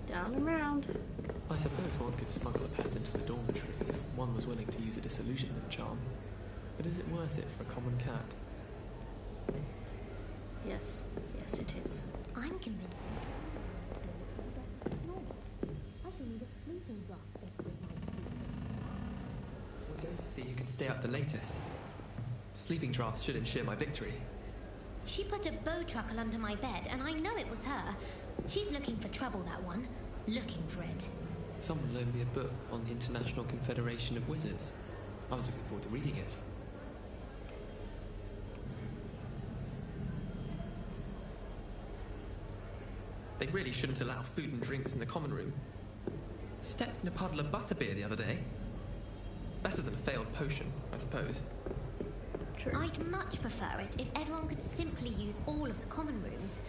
Down and round. I suppose one could smuggle a pet into the dormitory if one was willing to use a disillusionment charm. But is it worth it for a common cat? Yes. Yes, it is. I'm convinced. See, you could stay up the latest. Sleeping drafts should ensure my victory. She put a bow truckle under my bed, and I know it was her. She's looking for trouble, that one. Looking for it. Someone loaned me a book on the International Confederation of Wizards. I was looking forward to reading it. They really shouldn't allow food and drinks in the common room. Stepped in a puddle of butterbeer the other day. Better than a failed potion, I suppose. True. I'd much prefer it if everyone could simply use all of the common rooms.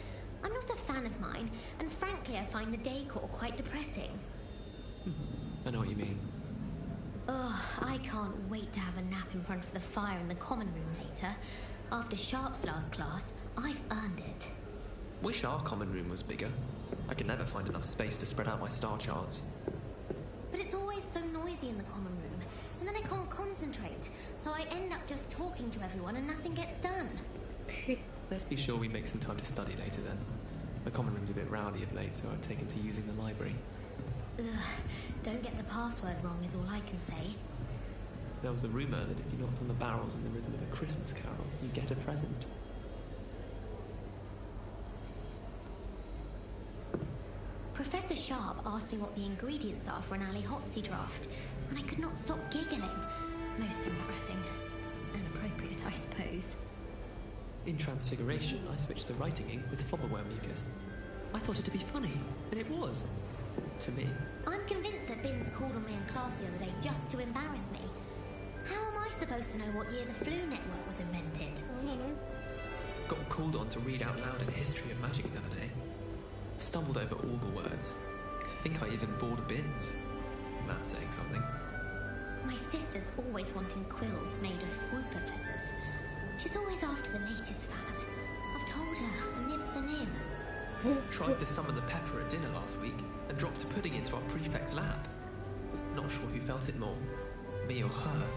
I'm not a fan of mine, and frankly I find the decor quite depressing. I know what you mean. Ugh, I can't wait to have a nap in front of the fire in the common room later. After Sharp's last class, I've earned it. Wish our common room was bigger. I could never find enough space to spread out my star charts. But it's always so noisy in the common room, and then I can't concentrate, so I end up just talking to everyone and nothing gets done. Let's be sure we make some time to study later then. The common room's a bit rowdy of late, so I've taken to using the library. Ugh, don't get the password wrong is all I can say. There was a rumour that if you knocked on the barrels in the rhythm of a Christmas carol, you'd get a present. Professor Sharp asked me what the ingredients are for an Ali Hotsy draft, and I could not stop giggling. Most embarrassing. And appropriate, I suppose. In Transfiguration, I switched the writing ink with flobberware mucus. I thought it to be funny, and it was. To me. I'm convinced that Binns called on me in class the other day just to embarrass me. How am I supposed to know what year the Flu Network was invented? I don't know. Got called on to read out loud a history of magic the other day. Stumbled over all the words. I think I even bored Binns. That's saying something. My sister's always wanting quills made of whooper feathers. She's always after the latest fad. I've told her, a nib's a nib. Tried to summon the pepper at dinner last week and dropped a pudding into our prefect's lap. Not sure who felt it more, me or her.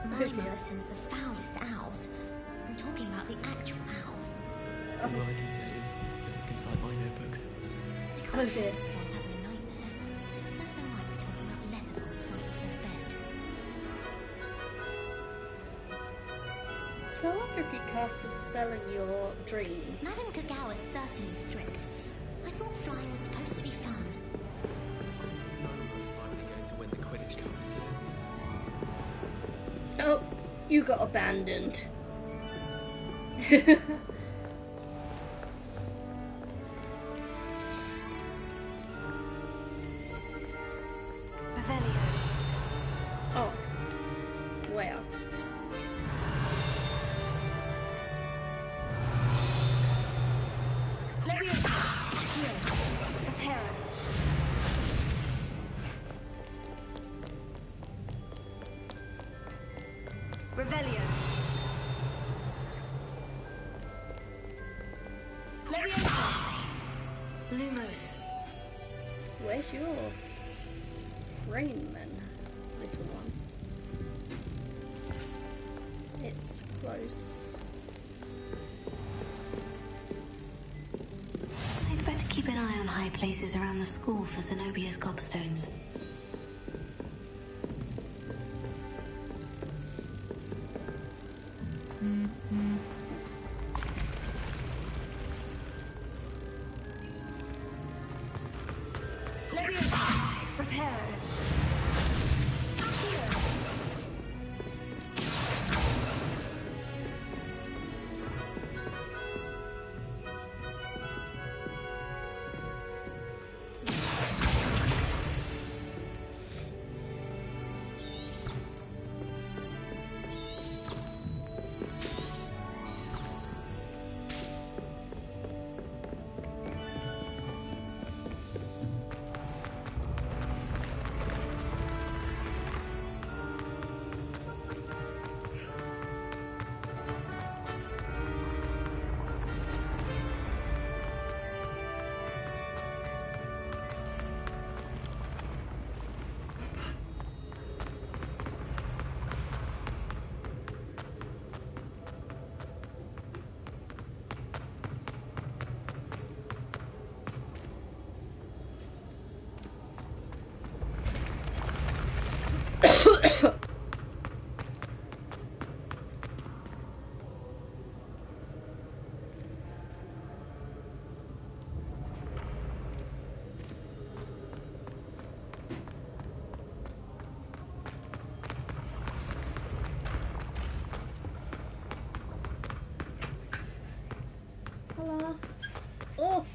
My mother sends the foulest owls. I'm talking about the actual owls. All I can say is, don't look inside my notebooks. I can't help it if I was having a nightmare. Serves them right for talking about leather vaults right before bed. So I wonder if you cast a spell in your dream. Madame Kagawa's certainly strict. I thought flying was supposed to be fun. I'm finally going to win the Quidditch Cup this year. Oh, you got abandoned. Oh, where? Where's your Rainman, little one? It's close. I'd better keep an eye on high places around the school for Zenobia's gobstones.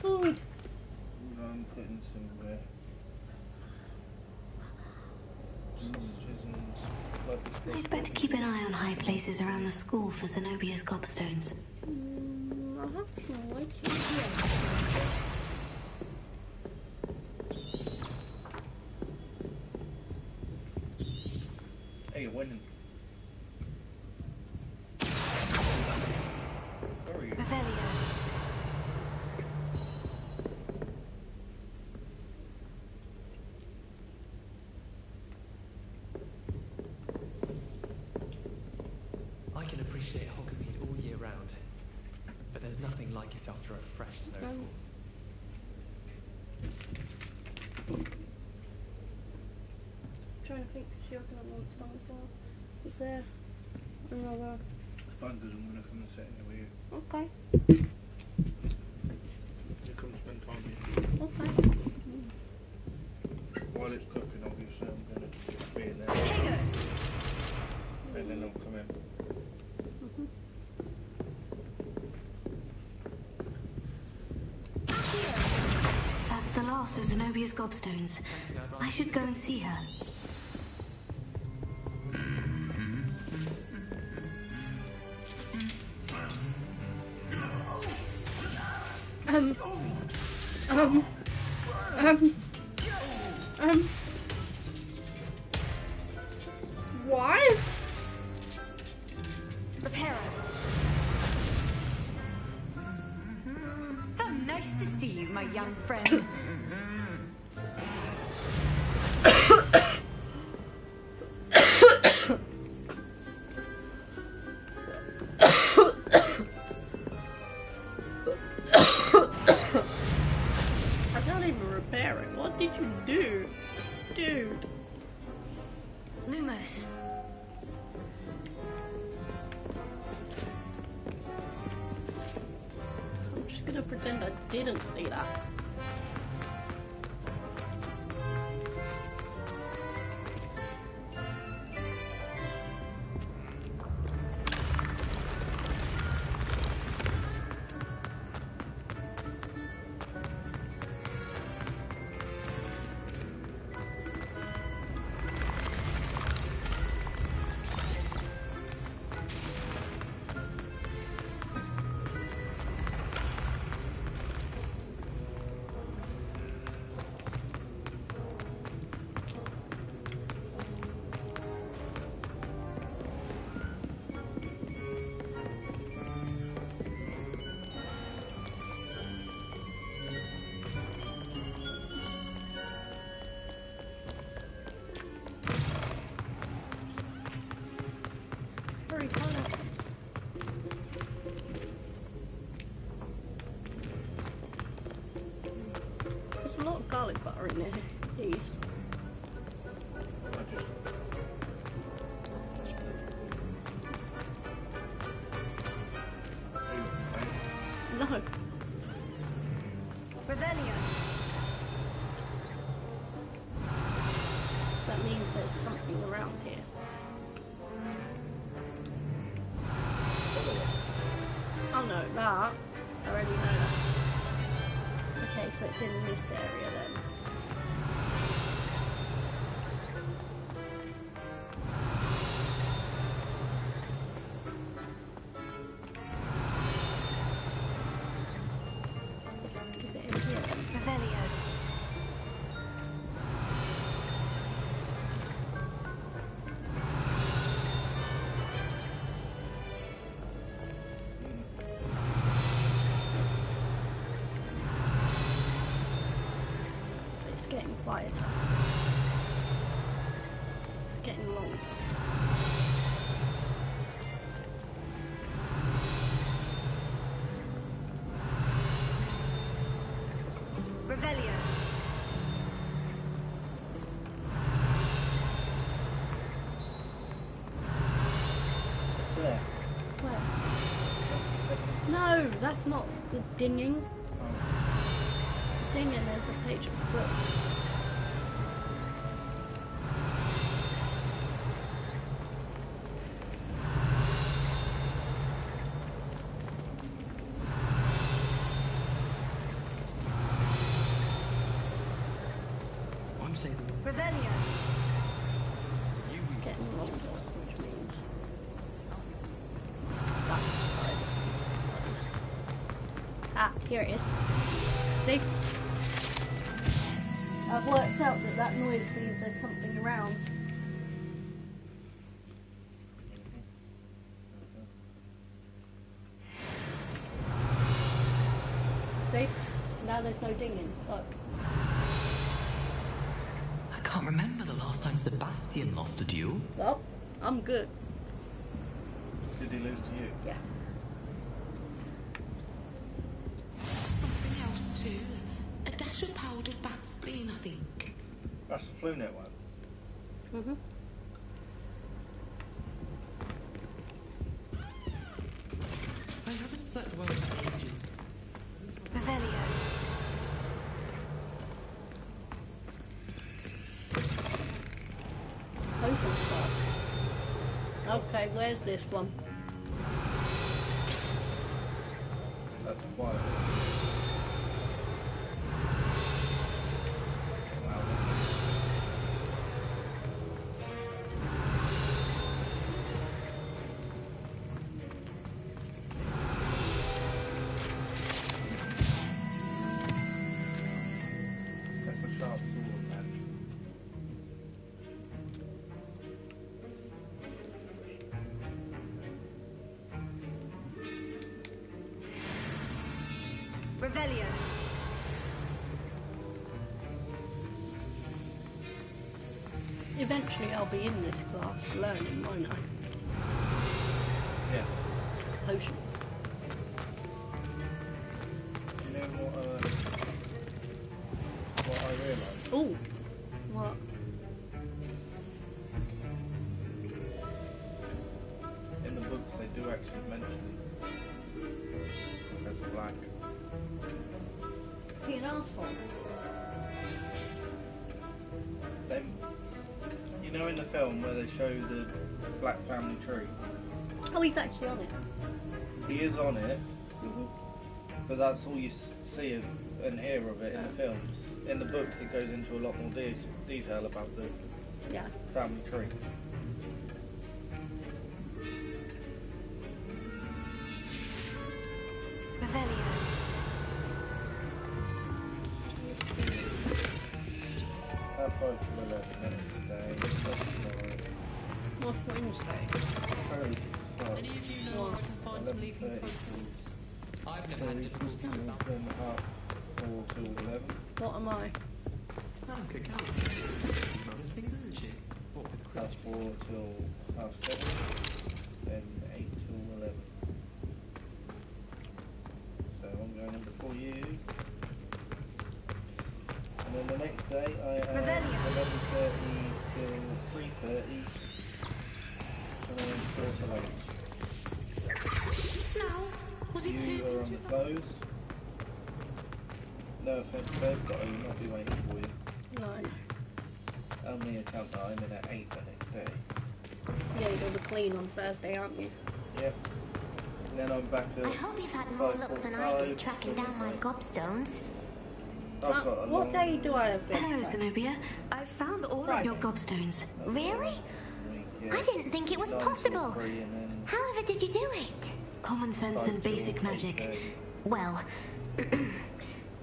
food. I'm putting some sausages and I'd better keep an eye on high places around the school for Zenobia's gobstones. I have some waiting here. Hey, you're winning. Where are you? Revelio. I can appreciate Hogsmeade all year round, but there's nothing like it after a fresh snowfall. Trying to think if you're gonna want some as well. Is there another? If I'm good, I'm gonna come and sit here with you. Okay. You come spend time here. Okay. While it's cooking, obviously, I'm gonna be in there. Potato! And then I'll come in. That's the last of Zenobia's gobstones. I should go and see her. Why? Reparo. How nice to see you, my young friend. I can't even repair it. What did you do? Dude. Lumos. I'm just gonna pretend I didn't see that. Very colour. There's a lot of garlic butter in there. These. No. Revelio. That means there's something around here. Oh no, that. I already know that's. Okay, so it's in this area then. Is it in here then? Revelio. It's getting quieter. It's getting longer. Revelio. There. Where? No, that's not the dinging. Dinging, there's a page of the book. I'm saying Revelio. It's getting longer, which means that side of the place. Ah, here it is. See? I've worked out that that noise means there's something around. See? Now there's no dinging. Look. I can't remember the last time Sebastian lost a duel. Well, I'm good. Did he lose to you? Yeah. Something else too. A dash of powdered bat spleen, I think. That's the flu net one. Mhm. I haven't slept well for ages. Revelio. Potion stock. Okay, where's this one? That's quiet. Wow. That's a sharp sword, man. Revelio. Eventually I'll be in this class learning, won't I? Yeah. Potions. You know what I realised? Oh, what? In the books they do actually mention Professor Black. Is he an asshole? They, you know in the film where they show the Black family tree? Oh, he's actually on it. He is on it, Mhm. but that's all you see of, and hear of it in the films. In the books it goes into a lot more detail about the Yeah. family tree. Revelio. Half 5 to 11 minutes today. That's tomorrow. What's Wednesday? Very fast. Any of you know where I can find some leafy 11:30 potions? till I've never had difficulties with that. then half 4 till 11. What am I? Madam Cook Alice running things, isn't she? What with Half Quidditch? 4 till half 7. Then 8 till 11. So I'm going in before you. And then the next day I have Revelio. 11:30 till 3:30. And then 4 till 8. No, was it You too? are on the close. No offense, Bev, but I will not be waiting for you. No. Only account that I'm in at 8 the next day. Yeah, you're the clean on Thursday, aren't you? Yep. And then I'm back at I hope you've had more luck than I did 5:45 tracking down my gobstones. I've got a What long day do I have this? Hello, Zenobia. I found all of Friday. your gobstones. Really? week, yeah. I didn't think it was 9 till possible. 3 and then However did you do it? Common sense 5 and till basic magic. 8:30. Well,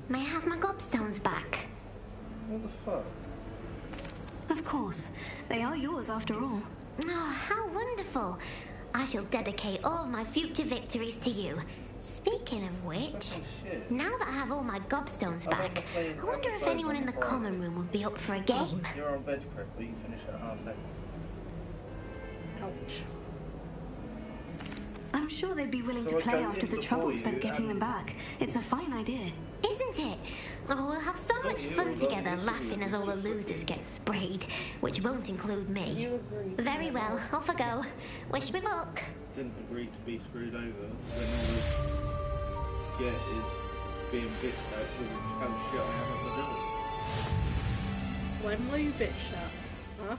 may I have my gobstones back? What the fuck? Of course. They are yours after all. Oh, how wonderful. I shall dedicate all my future victories to you. Speaking of which, Fucking shit. now that I have all my gobstones I'm back, I wonder if anyone in the common room would be up for a game. You're on veg prep, but you finish at half 8. Ouch. I'm sure they'd be willing So to I play don't after get the to trouble bore spent you getting them and- back. It's a fine idea. Isn't it? Oh, we'll have so much you, fun although together you laughing as all the losers get sprayed, which won't include me. You agree? Very well, off I go. Wish me luck. Didn't agree to be screwed over when all we get is being bitched at with how shit I am at the village. When were you bitched at? Huh?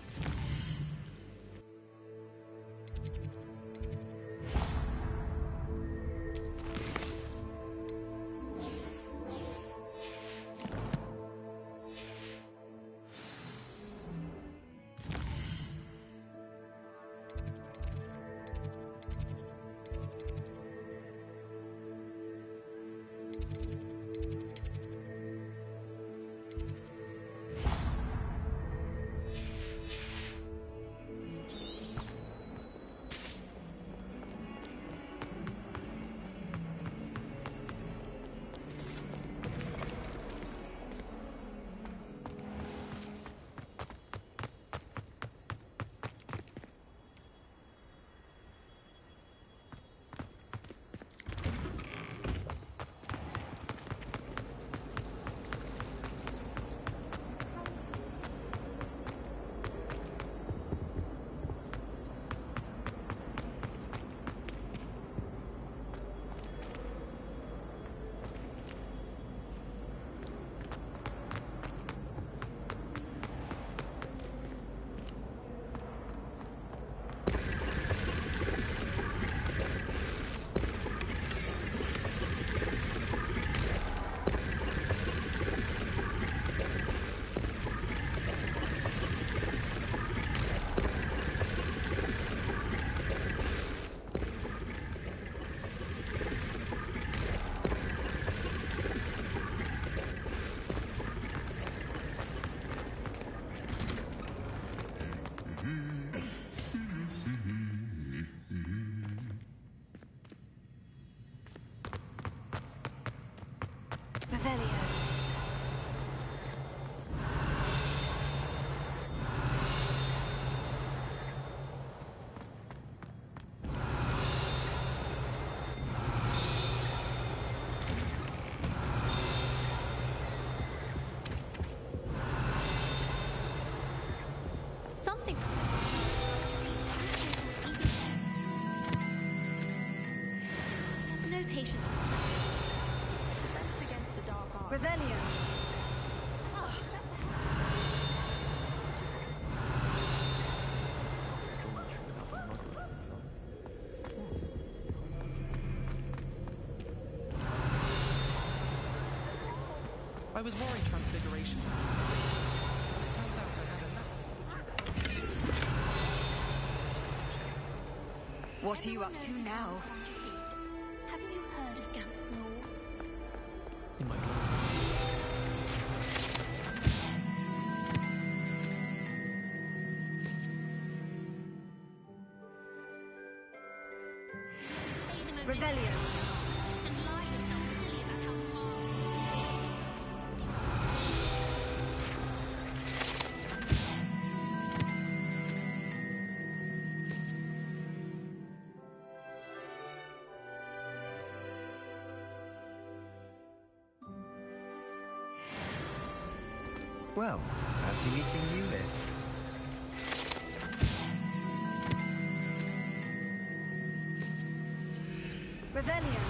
I was worried Transfiguration. It turns out I had enough. What are you up to now? Haven't you heard of Gamp's law? In my class. Revelio. And lie yourself silly about how hard. Well, fancy meeting you then. Revelio.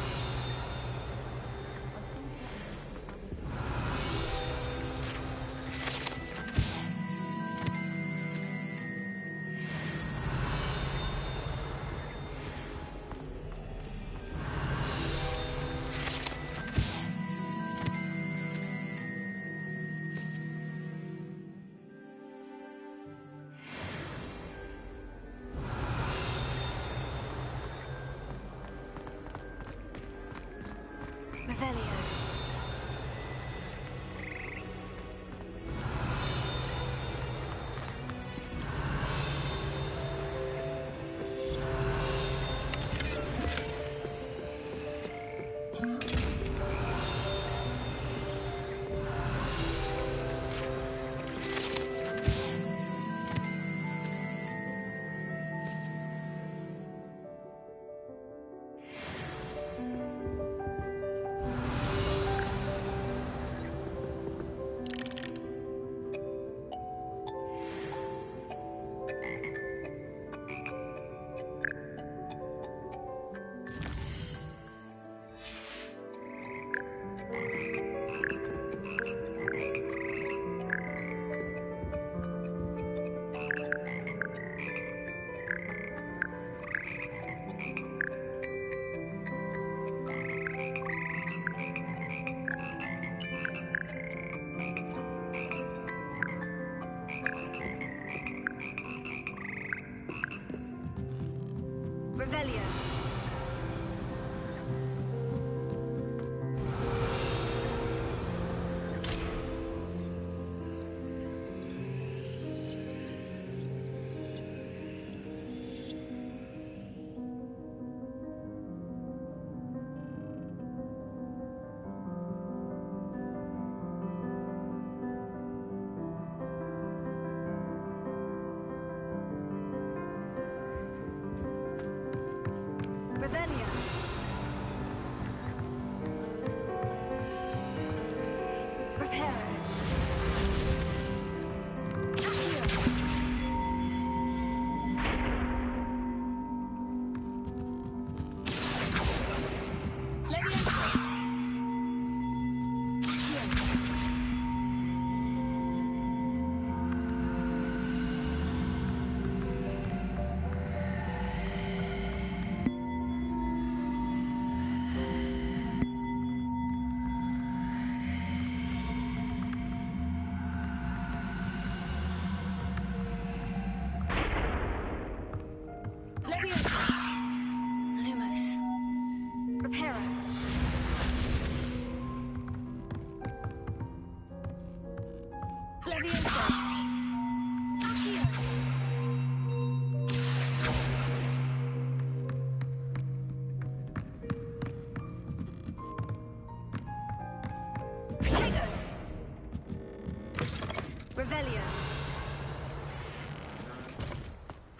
Revelio.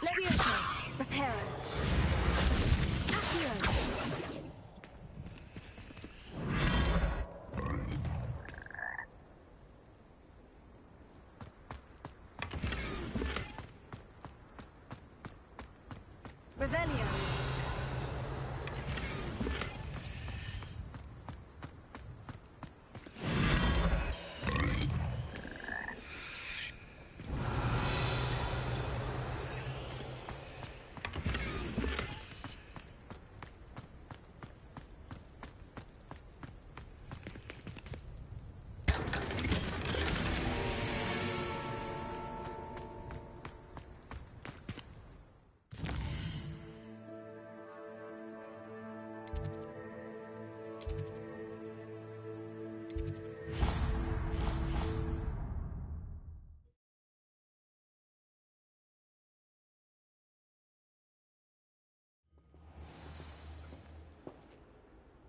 Levioso. Reparo. Accio. Revelio.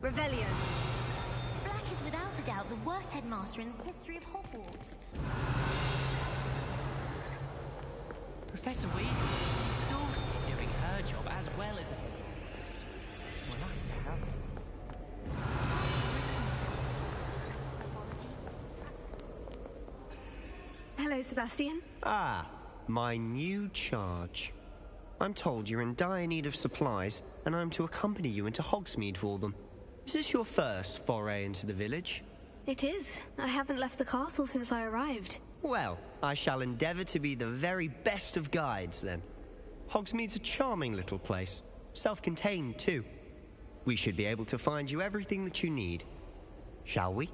Revelio. Black is without a doubt the worst headmaster in the history of Hogwarts. Professor Weasley is exhausted doing her job as well as... Well, that Hello, Sebastian. Ah, my new charge. I'm told you're in dire need of supplies, and I'm to accompany you into Hogsmeade for them. Is this your first foray into the village? It is. I haven't left the castle since I arrived. Well, I shall endeavour to be the very best of guides, then. Hogsmeade's a charming little place. Self-contained, too. We should be able to find you everything that you need. Shall we?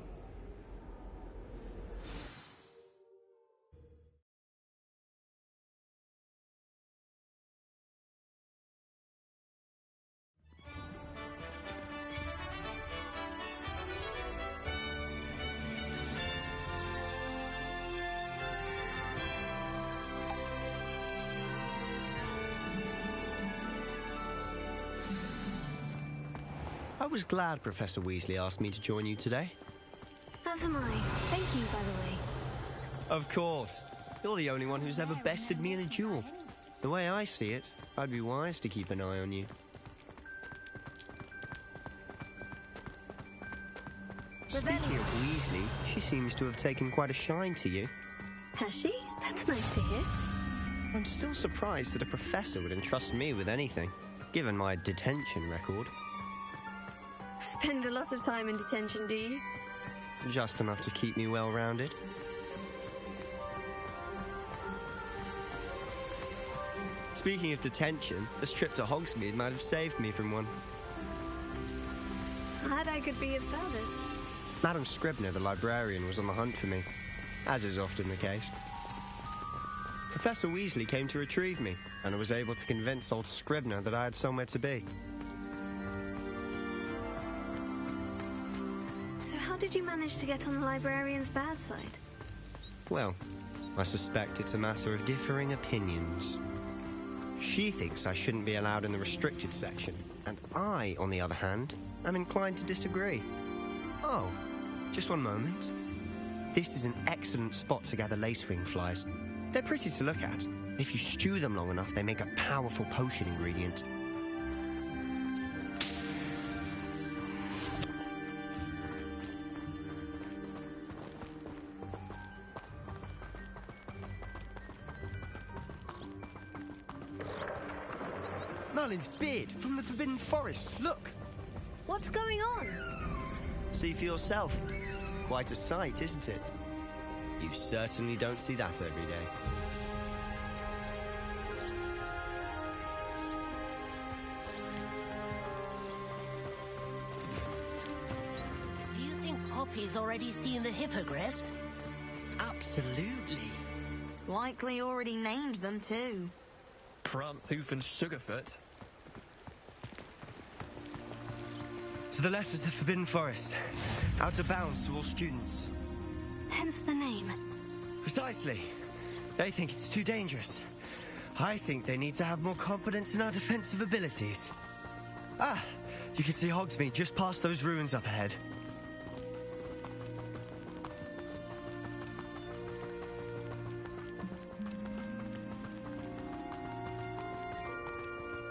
I was glad Professor Weasley asked me to join you today. As am I. Thank you, by the way. Of course. You're the only one who's ever bested me in a duel. The way I see it, I'd be wise to keep an eye on you. Speaking of Weasley, she seems to have taken quite a shine to you. Has she? That's nice to hear. I'm still surprised that a professor would entrust me with anything, given my detention record. Spend a lot of time in detention, do you? Just enough to keep me well-rounded. Speaking of detention, this trip to Hogsmeade might have saved me from one. Glad I could be of service. Madam Scribner, the librarian, was on the hunt for me, as is often the case. Professor Weasley came to retrieve me, and I was able to convince old Scribner that I had somewhere to be. So how did you manage to get on the librarian's bad side? Well, I suspect it's a matter of differing opinions. She thinks I shouldn't be allowed in the restricted section, and I, on the other hand, am inclined to disagree. Oh, just one moment. This is an excellent spot to gather lacewing flies. They're pretty to look at. If you stew them long enough, they make a powerful potion ingredient. Merlin's beard from the Forbidden Forest. Look! What's going on? See for yourself. Quite a sight, isn't it? You certainly don't see that every day. Do you think Poppy's already seen the hippogriffs? Absolutely. Likely already named them too. Prance, Hoof and Sugarfoot. To the left is the Forbidden Forest. Out of bounds to all students. Hence the name. Precisely. They think it's too dangerous. I think they need to have more confidence in our defensive abilities. Ah, you can see Hogsmeade just past those ruins up ahead.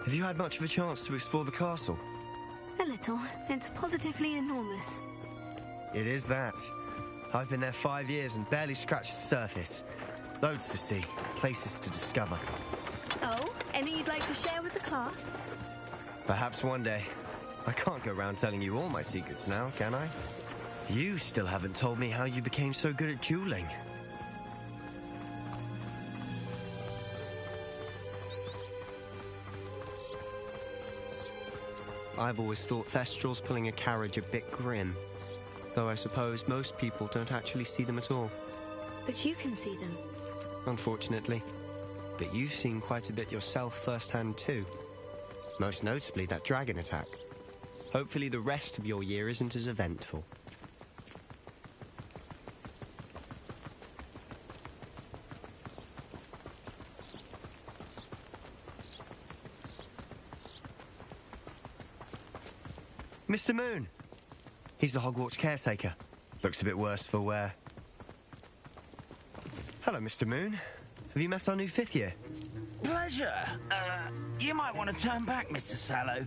Have you had much of a chance to explore the castle? A little. It's positively enormous. It is that. I've been there 5 years and barely scratched the surface. Loads to see, places to discover. Oh, any you'd like to share with the class? Perhaps one day. I can't go around telling you all my secrets now, can I? You still haven't told me how you became so good at dueling. I've always thought Thestrals pulling a carriage a bit grim. Though I suppose most people don't actually see them at all. But you can see them. Unfortunately. But you've seen quite a bit yourself firsthand too. Most notably that dragon attack. Hopefully the rest of your year isn't as eventful. Mr. Moon! He's the Hogwarts caretaker. Looks a bit worse for wear. Hello, Mr. Moon. Have you met our new 5th year? Pleasure. You might want to turn back, Mr. Sallow.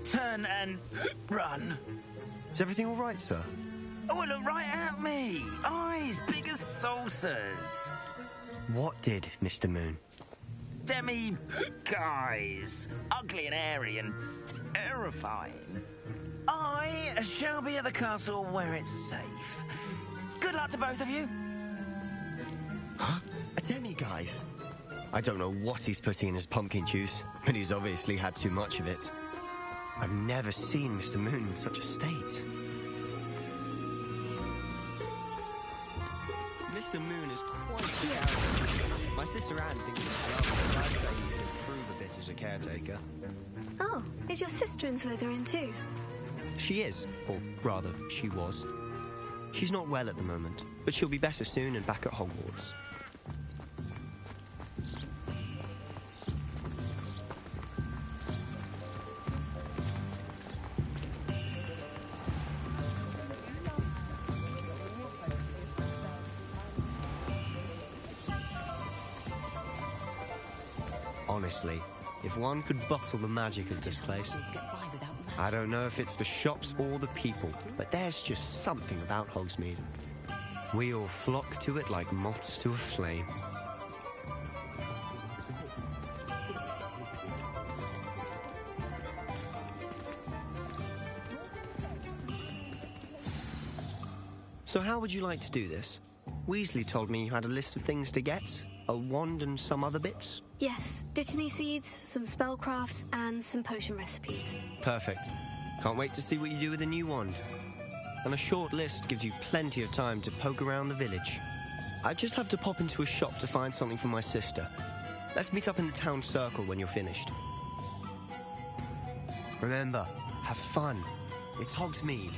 Turn and run. Is everything all right, sir? Oh, look right at me. Eyes big as saucers. What did, Mr. Moon? Guys. Ugly and hairy and terrifying. I shall be at the castle where it's safe. Good luck to both of you. Huh? A demi-guise? I don't know what he's putting in his pumpkin juice, but he's obviously had too much of it. I've never seen Mr. Moon in such a state. Mr. Moon is quite the arrogant. My sister Anne thinks he's lovely. I'd say he could improve a bit as a caretaker. Oh, is your sister in Slytherin too? She is, or rather, she was. She's not well at the moment, but she'll be better soon and back at Hogwarts. Honestly, if one could bottle the magic of this place... I don't know if it's the shops or the people, but there's just something about Hogsmeade. We all flock to it like moths to a flame. So how would you like to do this? Weasley told me you had a list of things to get, a wand and some other bits. Yes, Dittany seeds, some spellcrafts, and some potion recipes. Perfect. Can't wait to see what you do with the new wand. And a short list gives you plenty of time to poke around the village. I just have to pop into a shop to find something for my sister. Let's meet up in the town circle when you're finished. Remember, have fun. It's Hogsmeade.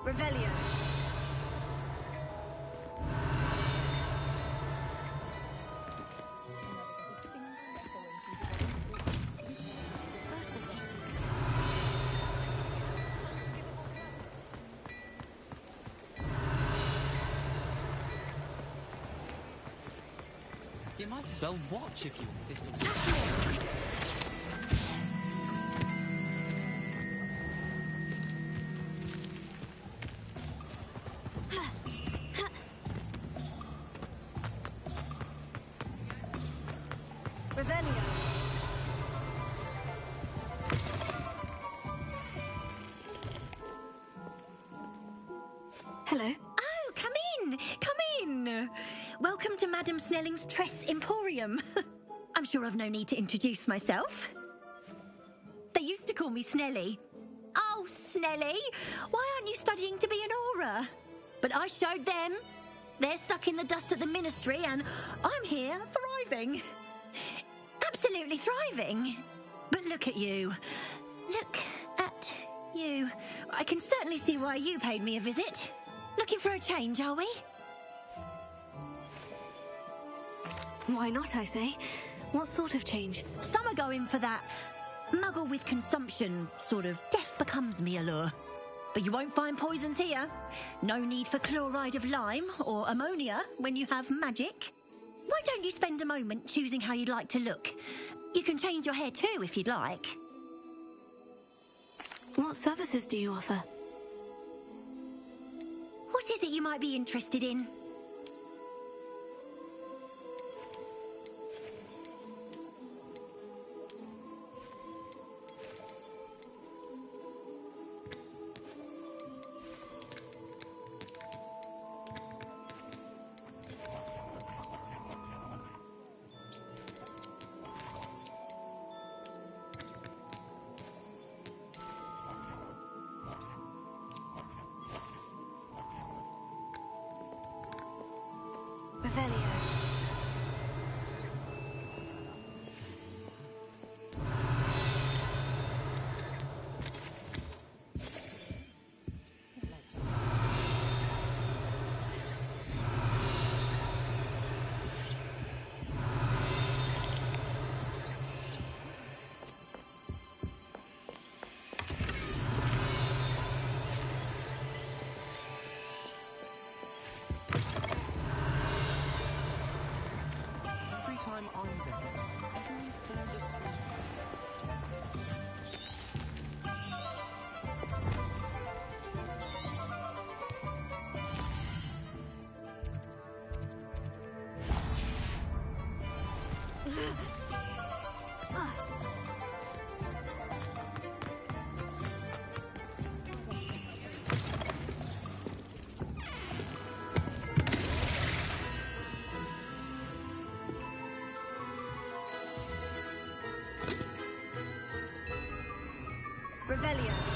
Revelio. You might as well watch if you insist on... Hello. Oh, come in! Come in! Welcome to Madame Snelling's Tress Emporium. I'm sure I've no need to introduce myself. They used to call me Snelly. Oh, Snelly! Why aren't you studying to be an aura? But I showed them. They're stuck in the dust at the Ministry, and I'm here thriving. Absolutely thriving. But look at you. Look at you. I can certainly see why you paid me a visit. Looking for a change, are we? Why not, I say? What sort of change? Some are going for that muggle with consumption, sort of death becomes me allure. But you won't find poisons here. No need for chloride of lime or ammonia when you have magic. Why don't you spend a moment choosing how you'd like to look? You can change your hair too if you'd like. What services do you offer? What is it you might be interested in? Revelio.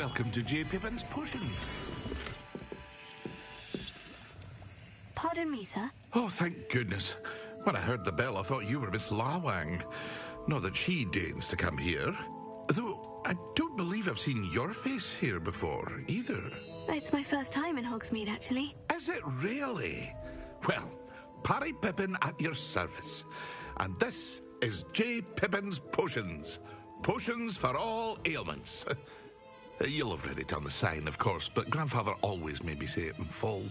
welcome to J. Pippin's Potions. Pardon me, sir. Oh, thank goodness. When I heard the bell, I thought you were Miss Lawang. Not that she deigns to come here. Though I don't believe I've seen your face here before, either. It's my first time in Hogsmeade, actually. Is it really? Well, Parry Pippin at your service. And this is J. Pippin's Potions. Potions for all ailments. You'll have read it on the sign, of course, but Grandfather always made me say it in full.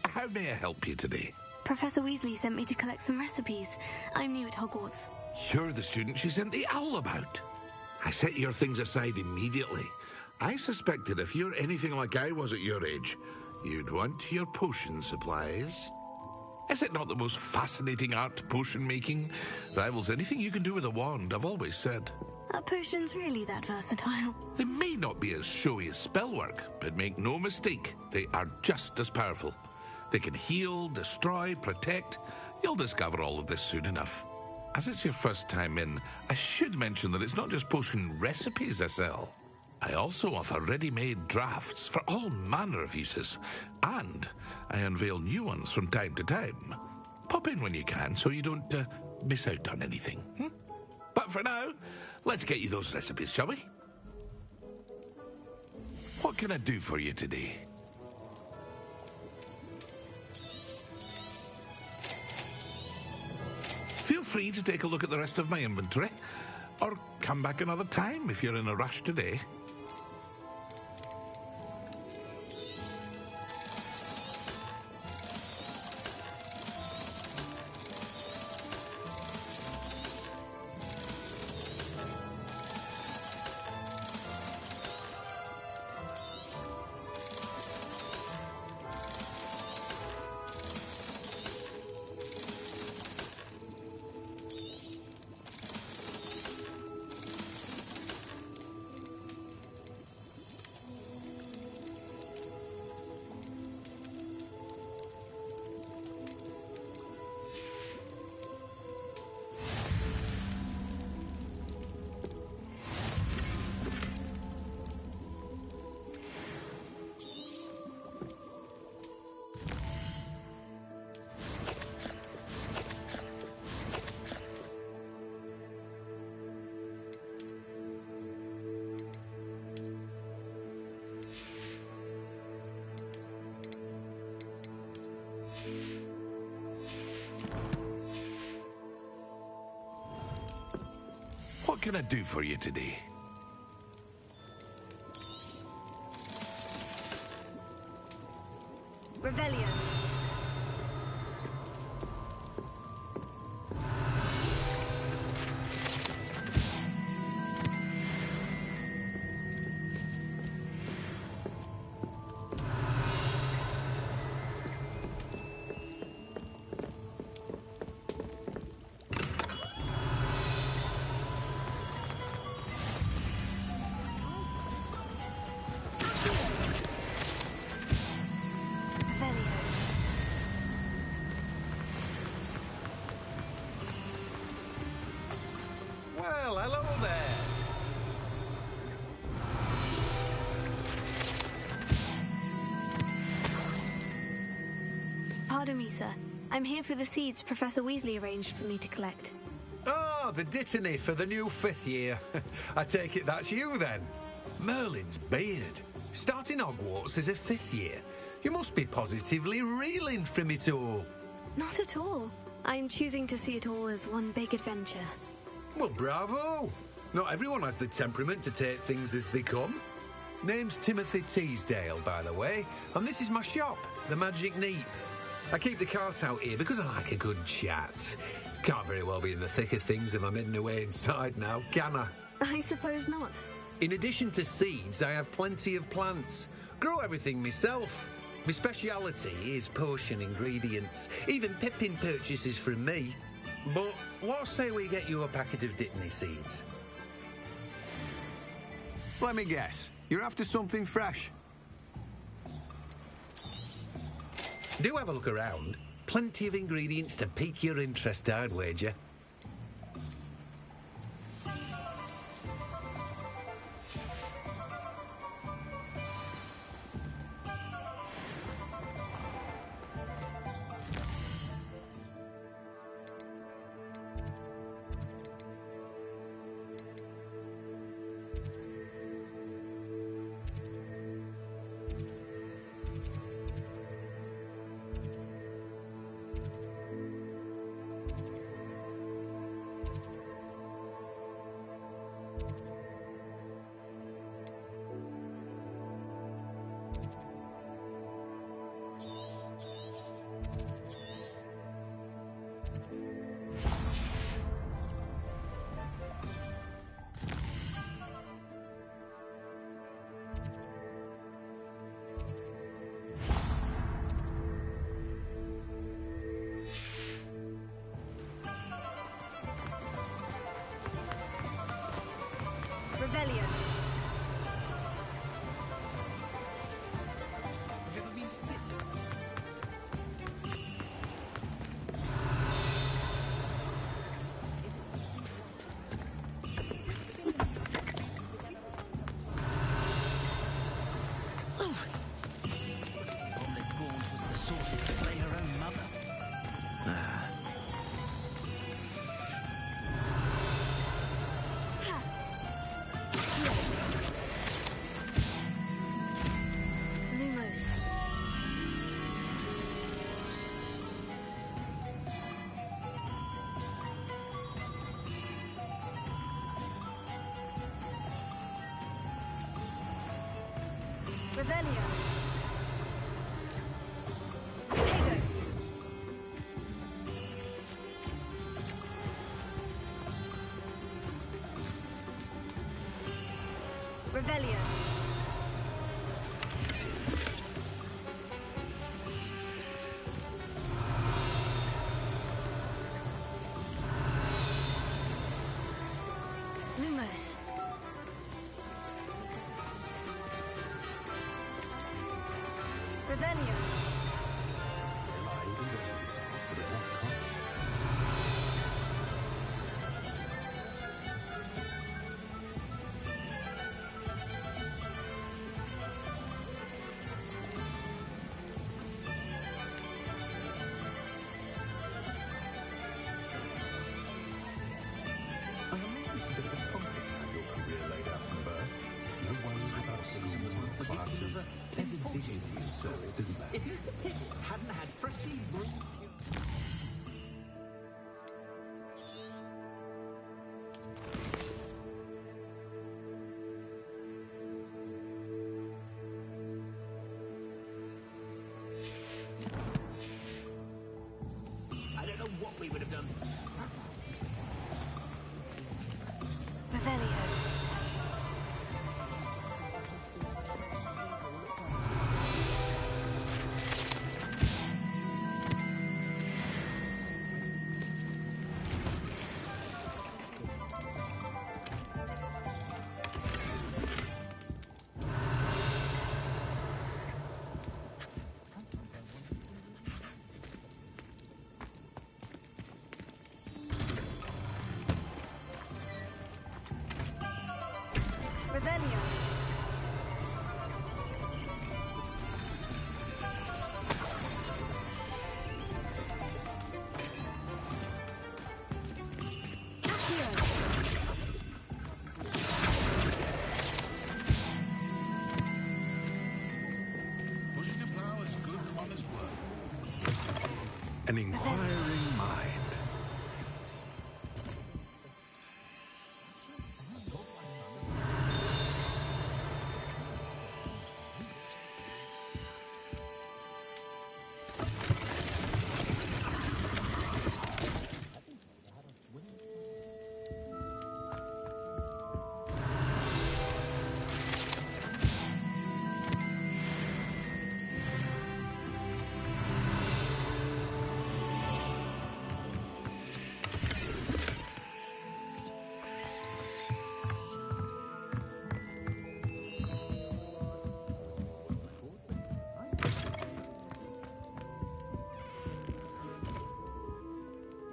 How may I help you today? Professor Weasley sent me to collect some recipes. I'm new at Hogwarts. You're the student she sent the owl about. I set your things aside immediately. I suspected if you're anything like I was at your age, you'd want your potion supplies. Is it not the most fascinating art, potion making? Rivals anything you can do with a wand, I've always said. Are potions really that versatile? They may not be as showy as spellwork, but make no mistake, they are just as powerful. They can heal, destroy, protect. You'll discover all of this soon enough. As it's your first time in, I should mention that it's not just potion recipes I sell. I also offer ready-made drafts for all manner of uses, and I unveil new ones from time to time. Pop in when you can so you don't miss out on anything. But for now, let's get you those recipes, shall we? What can I do for you today? Feel free to take a look at the rest of my inventory, or come back another time if you're in a rush today. What can I do for you today? Revelio. Well, hello there. Pardon me, sir. I'm here for the seeds Professor Weasley arranged for me to collect. Oh, the dittany for the new 5th year. I take it that's you, then. Merlin's beard. Starting Hogwarts as a 5th year. You must be positively reeling from it all. Not at all. I'm choosing to see it all as one big adventure. Well, bravo. Not everyone has the temperament to take things as they come. Name's Timothy Teasdale, by the way, and this is my shop, the Magic Neep. I keep the cart out here because I like a good chat. Can't very well be in the thick of things if I'm heading away inside now, can I? I suppose not. In addition to seeds, I have plenty of plants. Grow everything myself. My speciality is potion ingredients. Even Pippin purchases from me. But what say we get you a packet of Dittany seeds? Let me guess. You're after something fresh. Do have a look around. Plenty of ingredients to pique your interest, I'd wager. sorcerer to play her own mother. Lumos. Revelio. Potato. Revelio. Lumos. Revelio. If Mr. Pitt hadn't had freshly brewed... I don't know what we would have done. Revelio. Revelio. Pushing a plow is good honest work. An inquiring mind.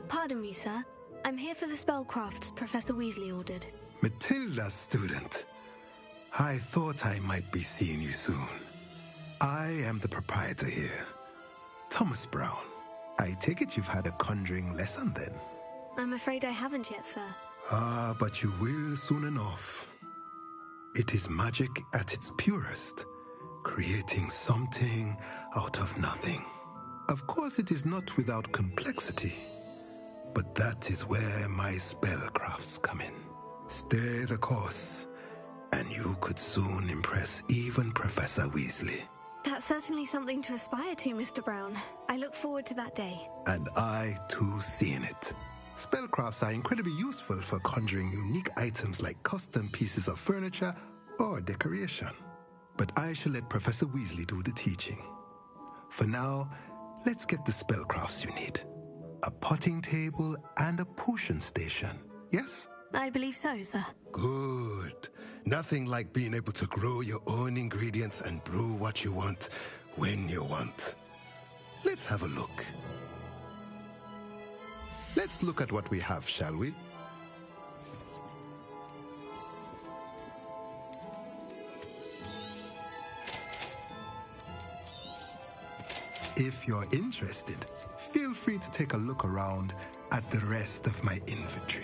Pardon me, sir. I'm here for the spellcrafts Professor Weasley ordered. Matilda's student. I thought I might be seeing you soon. I am the proprietor here, Thomas Brown. I take it you've had a conjuring lesson then? I'm afraid I haven't yet, sir. Ah, but you will soon enough. It is magic at its purest, creating something out of nothing. Of course, it is not without complexity, but that is where my spellcrafts come in. Stay the course, and you could soon impress even Professor Weasley. That's certainly something to aspire to, Mr. Brown. I look forward to that day. And I, too, seeing it. Spellcrafts are incredibly useful for conjuring unique items like custom pieces of furniture or decoration. But I shall let Professor Weasley do the teaching. For now, let's get the spellcrafts you need. A potting table and a potion station, yes? I believe so, sir. Good. Nothing like being able to grow your own ingredients and brew what you want when you want. Let's have a look. Let's look at what we have, shall we? If you're interested, feel free to take a look around at the rest of my inventory.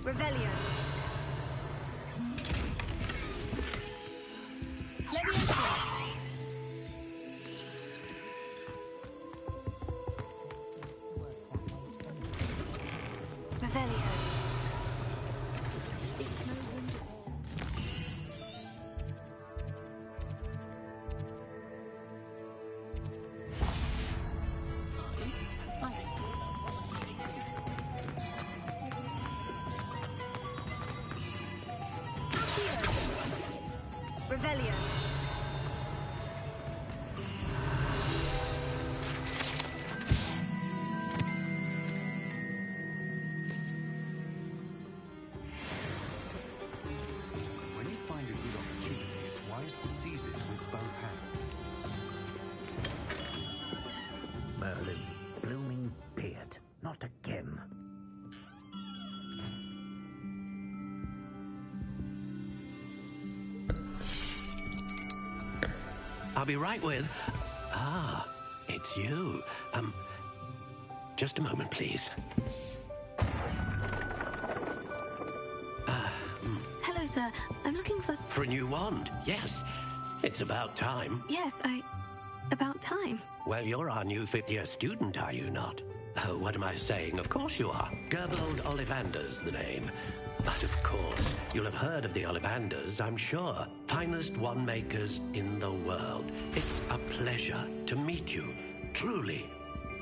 Revelio. Revelio. When you find a good opportunity, it's wise to seize it with both hands. Merlin, blooming beard, not again. I'll be right with... Ah, it's you. Just a moment, please. Hello, sir. I'm looking for... For a new wand, yes. It's about time. Yes, about time. Well, you're our new fifth-year student, are you not? Oh, what am I saying? Of course you are. Gerbold Ollivander's the name. But of course, you'll have heard of the Ollivanders, I'm sure. Finest wand makers in the world. It's a pleasure to meet you, truly.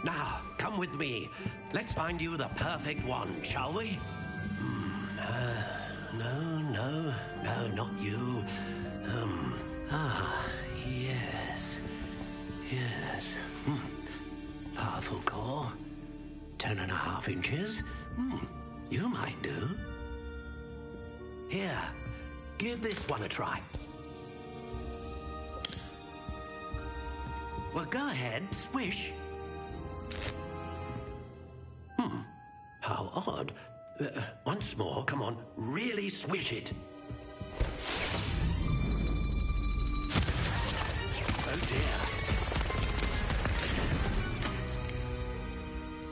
Now, come with me. Let's find you the perfect wand, shall we? No, not you. Yes. Powerful core. 10.5 inches. You might do. Here, give this one a try. Well, go ahead, swish. How odd. Once more, come on, really swish it. Oh dear.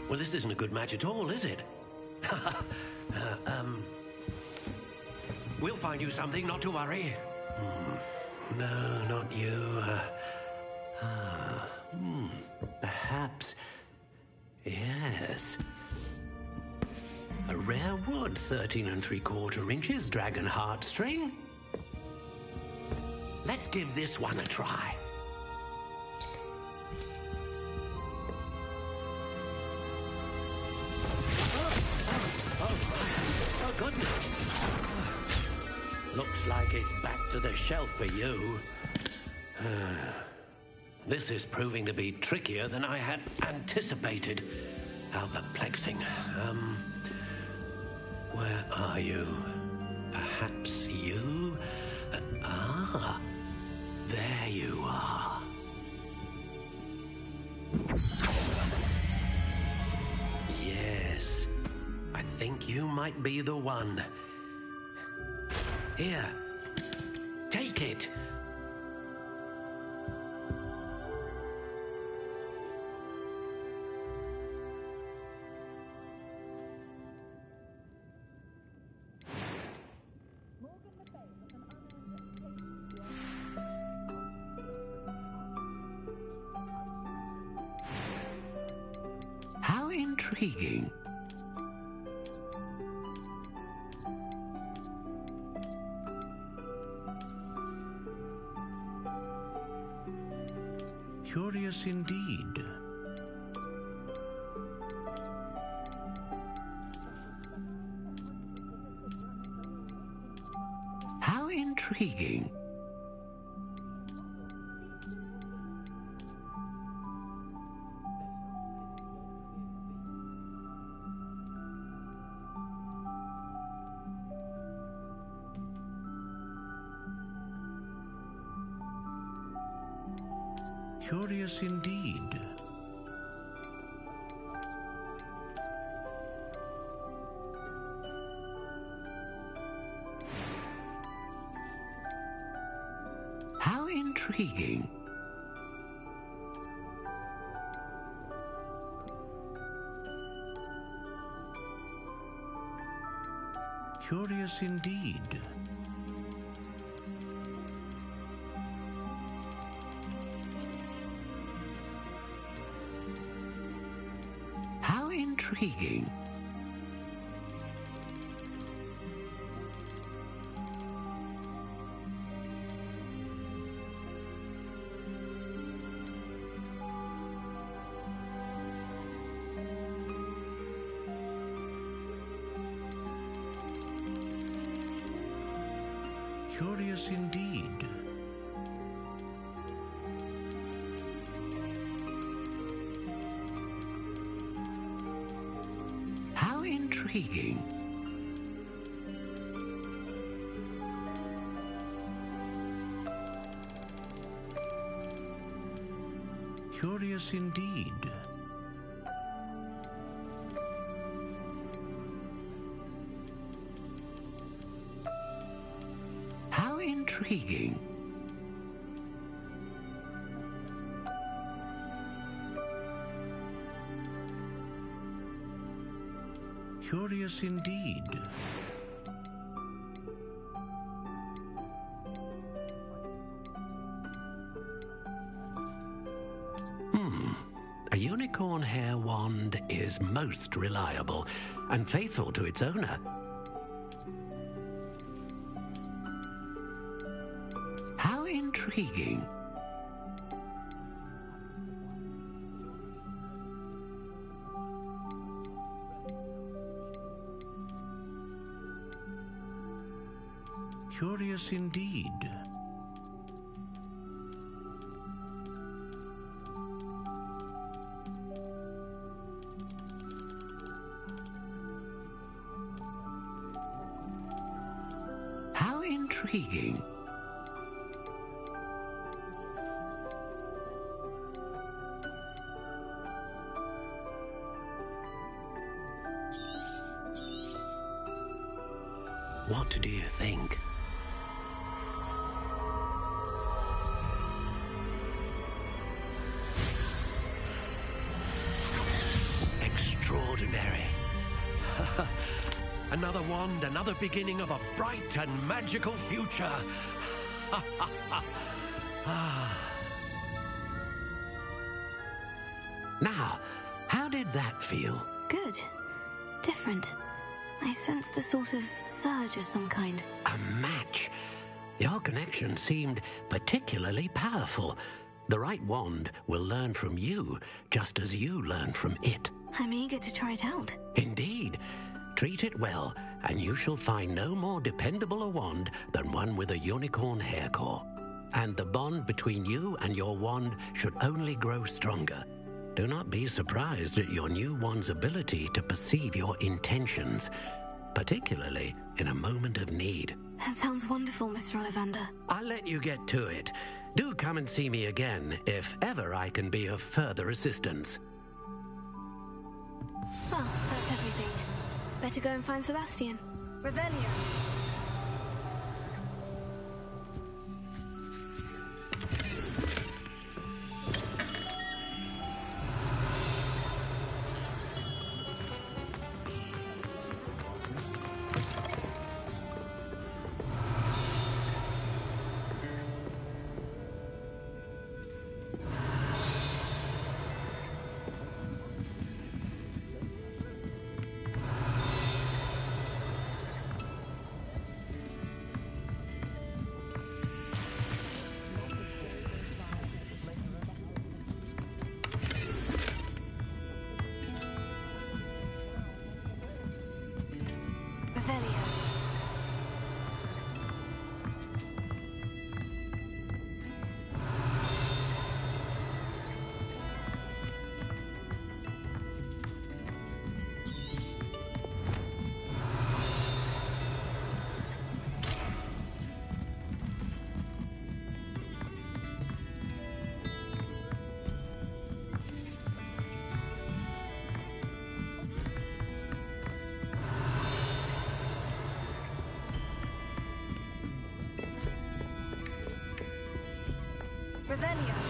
Well, this isn't a good match at all, is it? We'll find you something, not to worry. No, not you. Perhaps. Yes. A rare wood, 13 3/4 inches, dragon heartstring. Let's give this one a try. Oh, goodness. Looks like it's back to the shelf for you. This is proving to be trickier than I had anticipated. How perplexing. Where are you? Perhaps you? There you are. Yes, I think you might be the one. Here, take it. How intriguing. Curious indeed. How intriguing. Curious indeed. How intriguing. Curious indeed. How intriguing. Curious indeed. How intriguing. Curious indeed. How intriguing. Curious indeed. A unicorn hair wand is most reliable and faithful to its owner. How intriguing. Curious indeed. How intriguing. What do you think? Extraordinary. Another wand, another beginning of a bright and magical future. Now, how did that feel? Good. Different. I sensed a sort of surge of some kind. A match. Your connection seemed particularly powerful. The right wand will learn from you, just as you learn from it. I'm eager to try it out. Indeed. Treat it well, and you shall find no more dependable a wand than one with a unicorn hair core. And the bond between you and your wand should only grow stronger. Do not be surprised at your new wand's ability to perceive your intentions, particularly in a moment of need. That sounds wonderful, Mr. Ollivander. I'll let you get to it. Do come and see me again if ever I can be of further assistance. Well, that's everything. Better go and find Sebastian. Revelio. Revelio.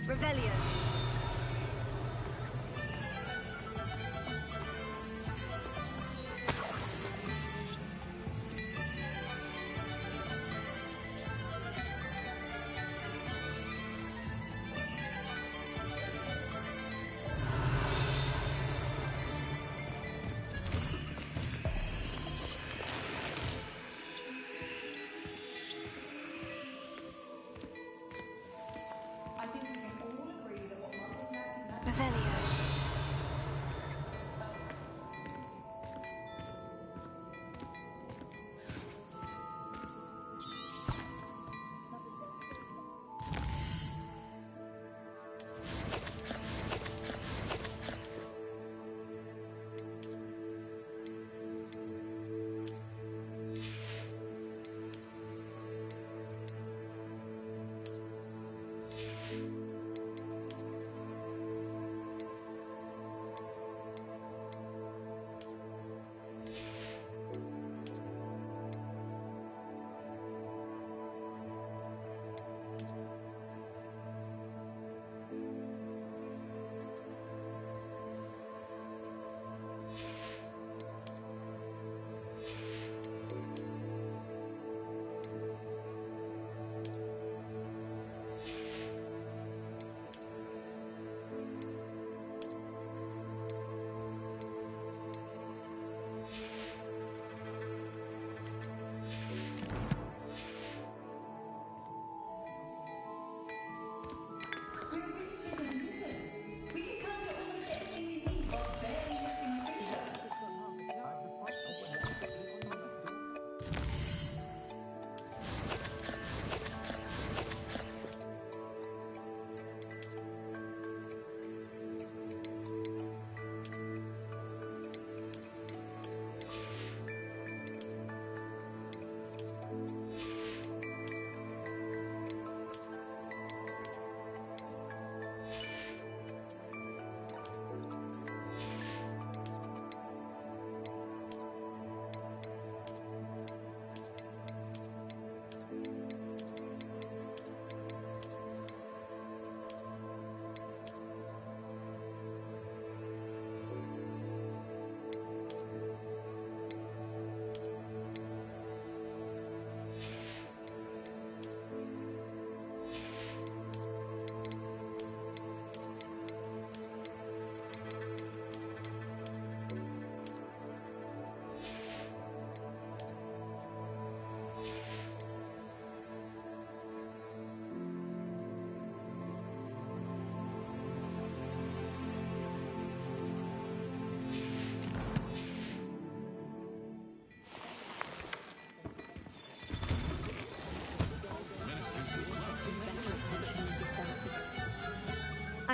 Revelio.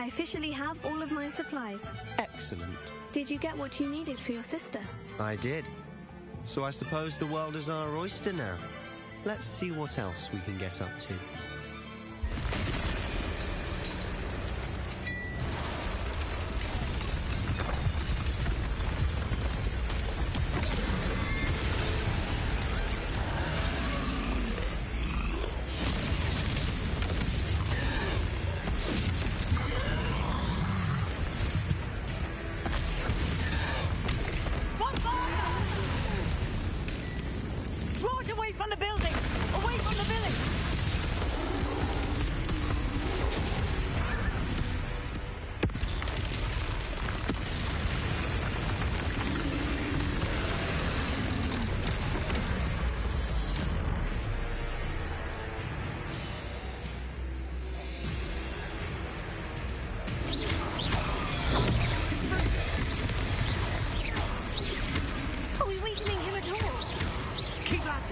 I officially have all of my supplies. Excellent. Did you get what you needed for your sister? I did. So I suppose the world is our oyster now. Let's see what else we can get up to.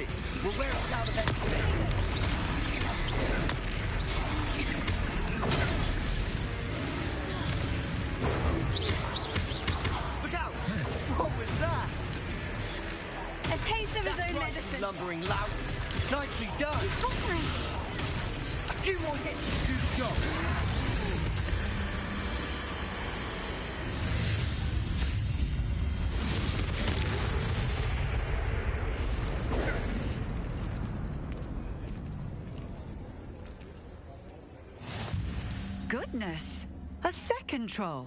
it. We'll wear it down eventually. Look out! What was that? A taste of his own medicine. Lumbering lout. Nicely done. He's buffering. A few more hits to do the job. Goodness! A second troll!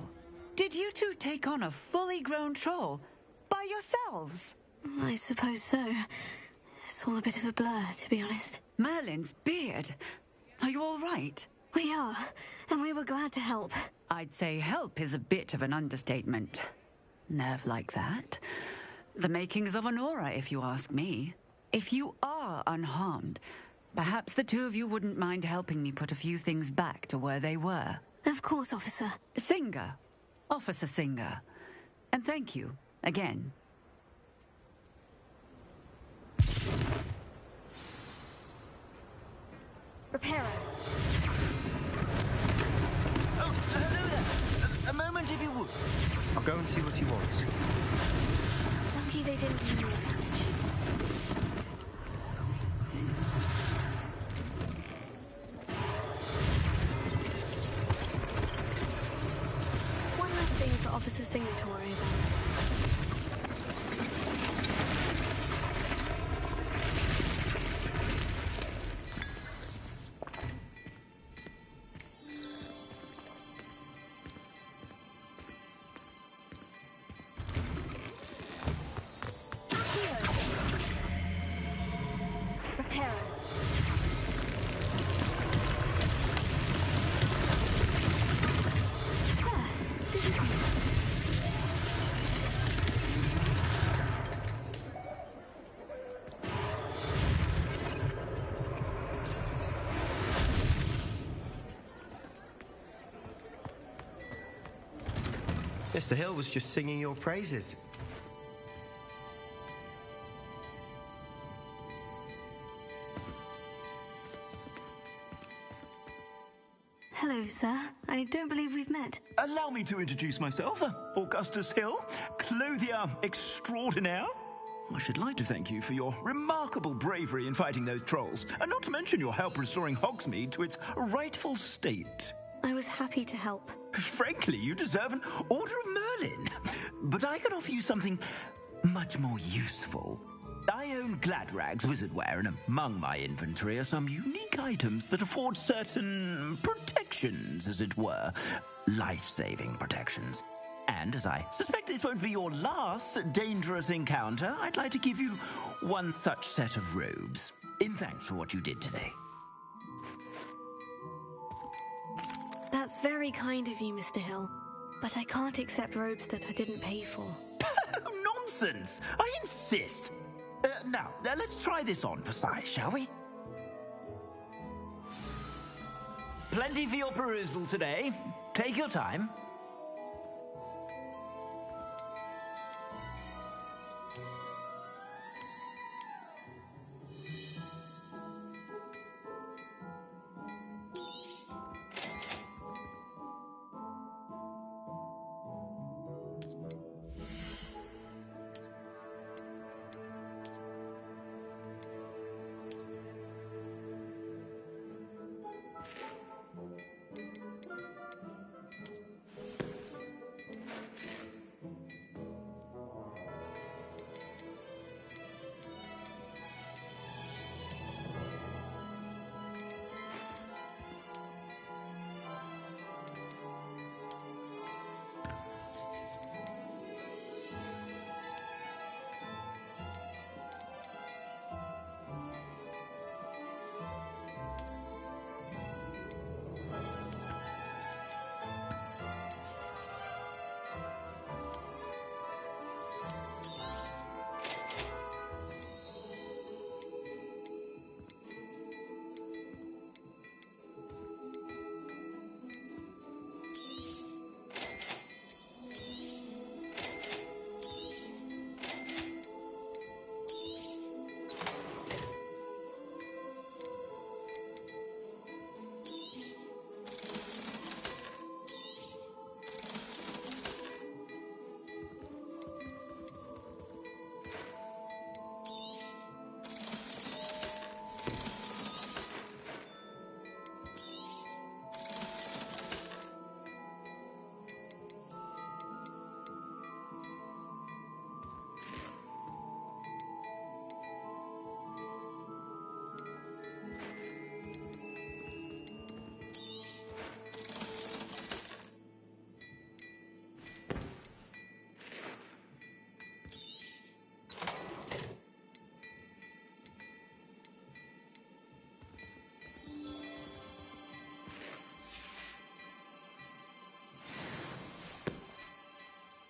Did you two take on a fully grown troll? By yourselves? I suppose so. It's all a bit of a blur, to be honest. Merlin's beard! Are you all right? We are, and we were glad to help. I'd say help is a bit of an understatement. Nerve like that? The makings of an aura, if you ask me. If you are unharmed, perhaps the two of you wouldn't mind helping me put a few things back to where they were. Of course, officer. Singer. Officer Singer. And thank you, again. Repairer. Oh, hello there. A moment, if you would. I'll go and see what he wants. Lucky they didn't do more damage. One last thing for Officer Singer to worry about. Mr. Hill was just singing your praises. Hello, sir. I don't believe we've met. Allow me to introduce myself. Augustus Hill, clothier extraordinaire. I should like to thank you for your remarkable bravery in fighting those trolls, and not to mention your help restoring Hogsmeade to its rightful state. I was happy to help. Frankly, you deserve an Order of Merlin. But I can offer you something much more useful. I own Gladrag's wizardware, and among my inventory are some unique items that afford certain protections, as it were. Life-saving protections. And as I suspect this won't be your last dangerous encounter, I'd like to give you one such set of robes, in thanks for what you did today. That's very kind of you, Mr. Hill. But I can't accept robes that I didn't pay for. Nonsense! I insist! Now, let's try this on for size, shall we? Plenty for your perusal today. Take your time.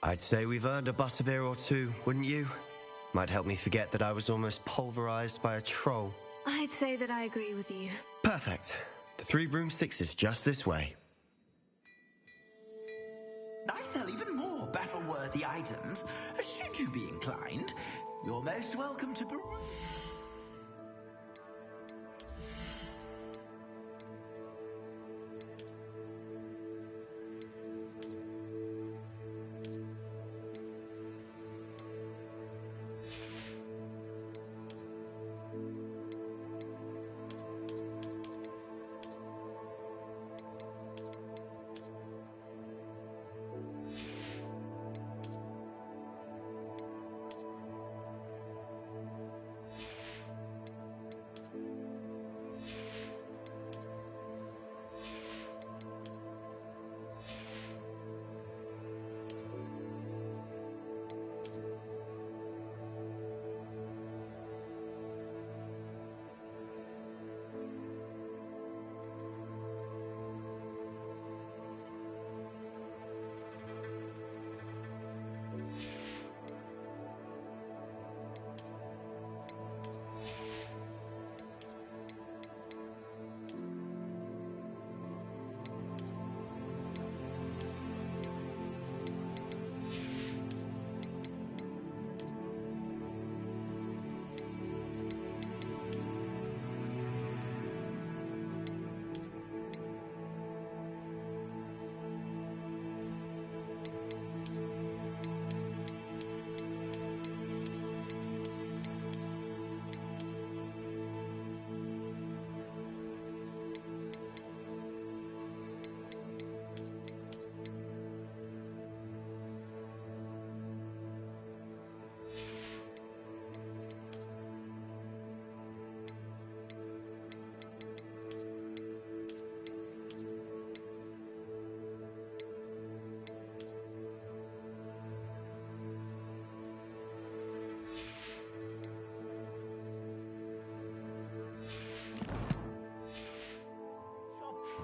I'd say we've earned a butterbeer or two, wouldn't you? Might help me forget that I was almost pulverized by a troll. I'd say that I agree with you. Perfect. The 3 broomsticks is just this way. I sell even more battle-worthy items. Should you be inclined, you're most welcome to peruse.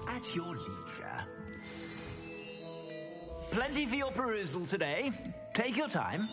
At your leisure. Plenty for your perusal today. Take your time.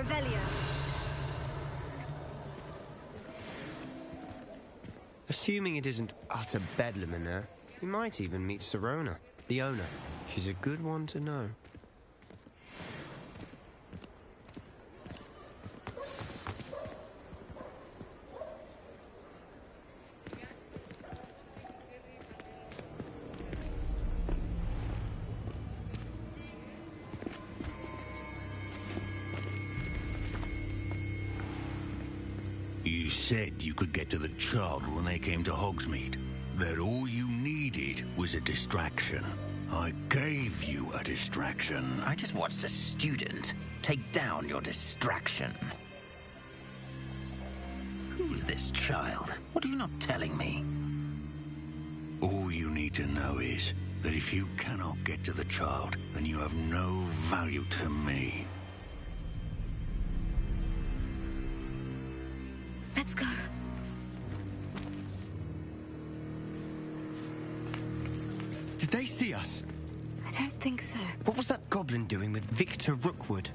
Revelio. Assuming it isn't utter bedlam in there, you might even meet Sirona, the owner. She's a good one to know. You said you could get to the child when they came to Hogsmeade. That all you needed was a distraction. I gave you a distraction. I just watched a student take down your distraction. Who's this child? What are you not telling me? All you need to know is that if you cannot get to the child, then you have no value to me. Let's go. Did they see us? I don't think so. What was that goblin doing with Victor Rookwood?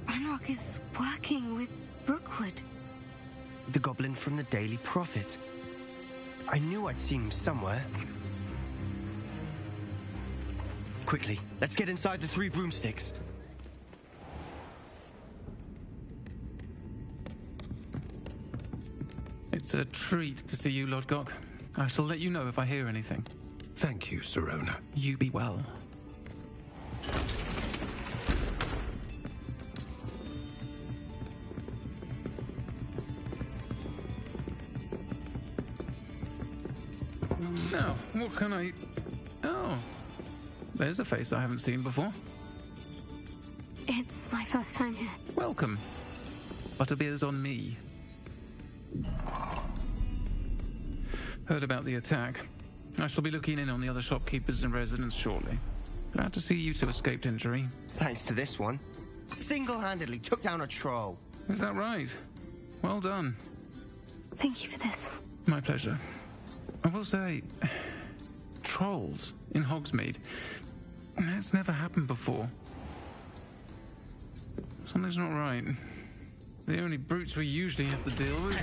Ranrock is working with Rookwood. The goblin from the Daily Prophet. I knew I'd seen him somewhere. Quickly, let's get inside the 3 broomsticks. It's a treat to see you, Lodgok. I shall let you know if I hear anything. Thank you, Sirona. You be well. Now, what can I... Oh, there's a face I haven't seen before. It's my first time here. Welcome. Butterbeer's on me. Heard about the attack. I shall be looking in on the other shopkeepers and residents shortly. Glad to see you two escaped injury. Thanks to this one. Single-handedly took down a troll. Is that right? Well done. Thank you for this. My pleasure. I will say, trolls in Hogsmeade. That's never happened before. Something's not right. The only brutes we usually have to deal with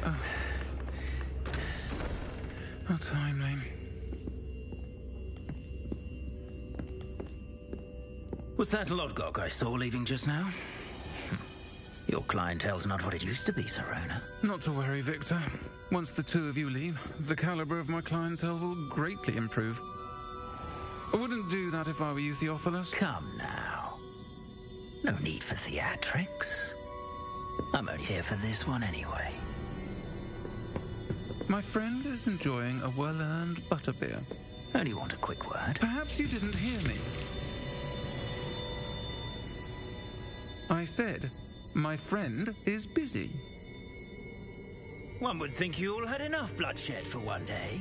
are... How timely. Was that Lodgok I saw leaving just now? Your clientele's not what it used to be, Sirona. Not to worry, Victor. Once the 2 of you leave, the caliber of my clientele will greatly improve. I wouldn't do that if I were you, Theophilus. Come now. No need for theatrics. I'm only here for this one anyway. My friend is enjoying a well-earned butterbeer. Only want a quick word. Perhaps you didn't hear me. I said, my friend is busy. One would think you all had enough bloodshed for one day.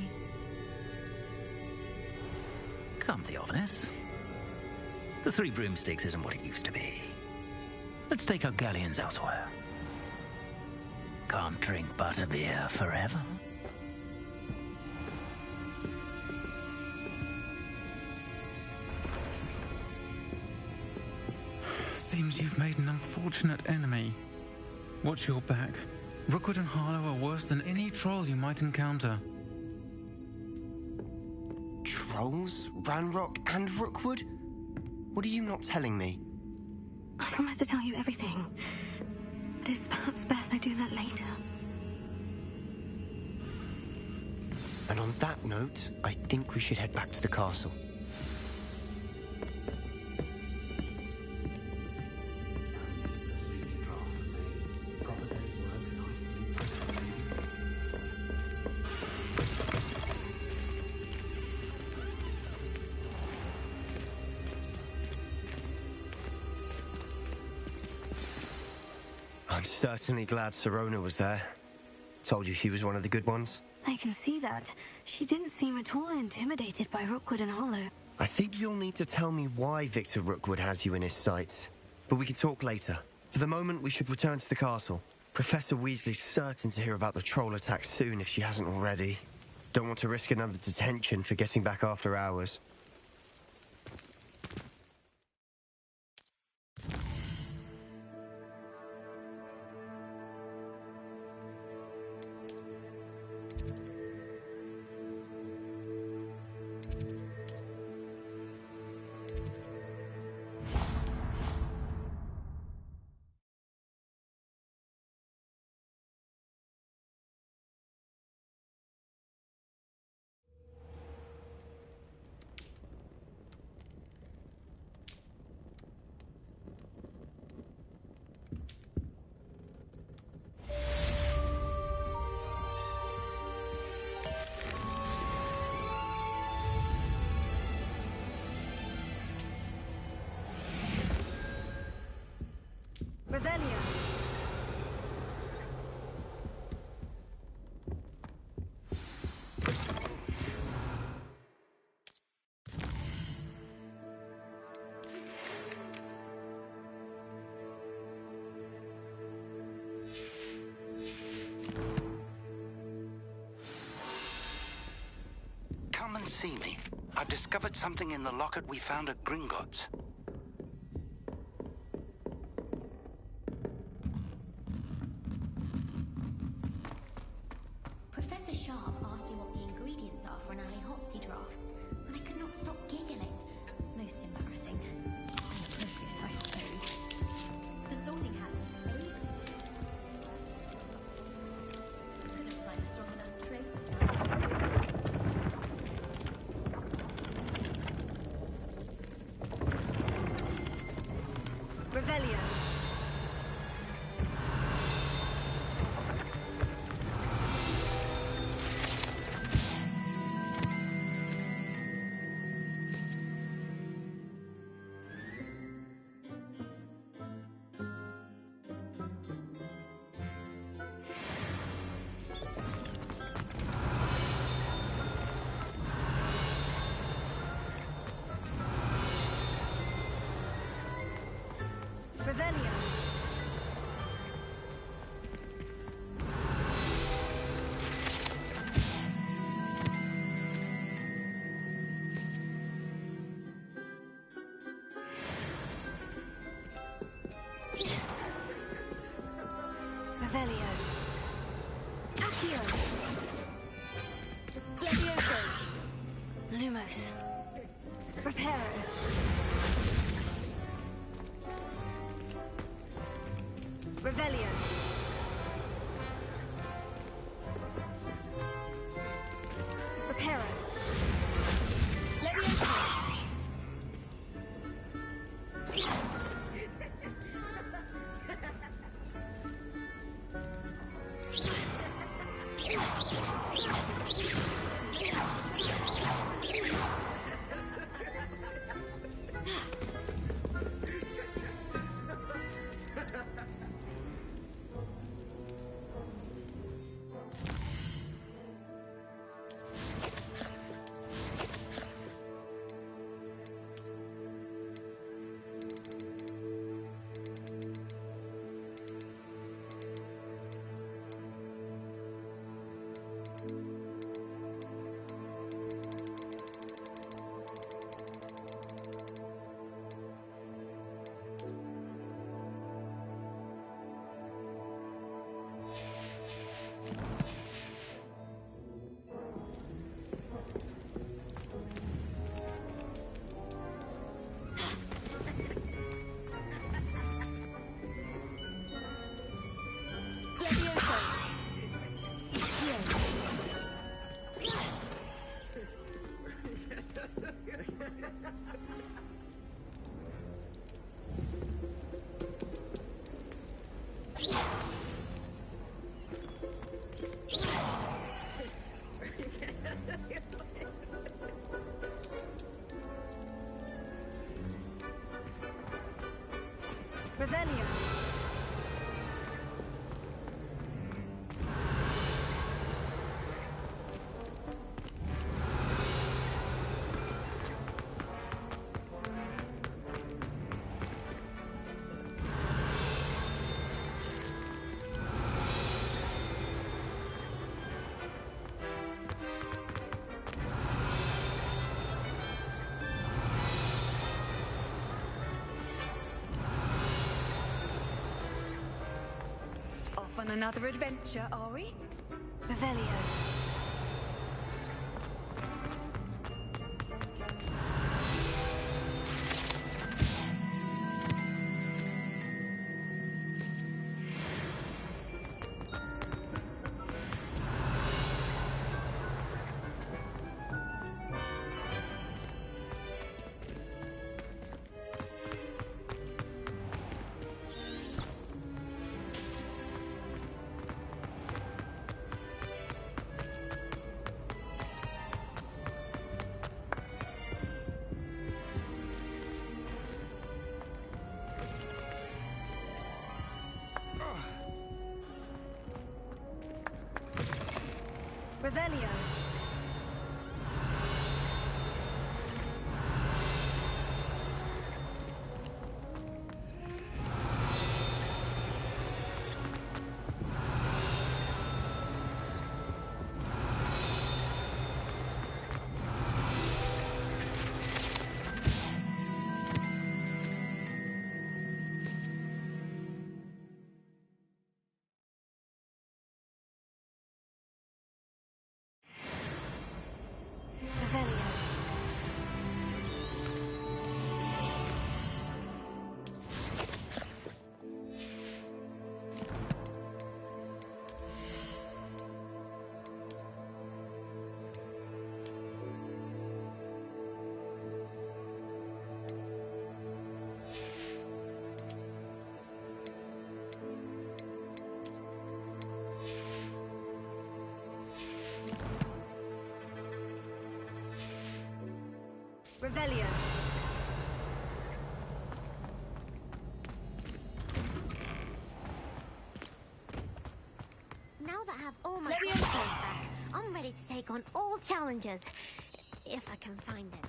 Come, Theophilus. The 3 broomsticks isn't what it used to be. Let's take our galleons elsewhere. Can't drink butterbeer forever. Seems you've made an unfortunate enemy. Watch your back. Rookwood and Harlow are worse than any troll you might encounter. Trolls? Ranrock and Rookwood? What are you not telling me? I promise to tell you everything. But it's perhaps best I do that later. And on that note, I think we should head back to the castle. I'm certainly glad Sirona was there. Told you she was one of the good ones. I can see that. She didn't seem at all intimidated by Rookwood and Harlow. I think you'll need to tell me why Victor Rookwood has you in his sights. But we can talk later. For the moment, we should return to the castle. Professor Weasley's certain to hear about the troll attack soon if she hasn't already. Don't want to risk another detention for getting back after hours. and see me. I've discovered something in the locket we found at Gringotts. Professor Sharp asked me what the ingredients are for an Ali draft, and I could not stop giggling. Most embarrassing. Inappropriate, I suppose. The sorting hat, eh? Couldn't find a strong enough trait. Revelio. Revelio. Revelio. Accio. Levioso. Lumos. Reparo. Revelio. Reparo. Levioso. Revelio. On another adventure, are we? Revelio. Revelio. Revelio. Now that I have all my confidence back, I'm ready to take on all challenges. If I can find them.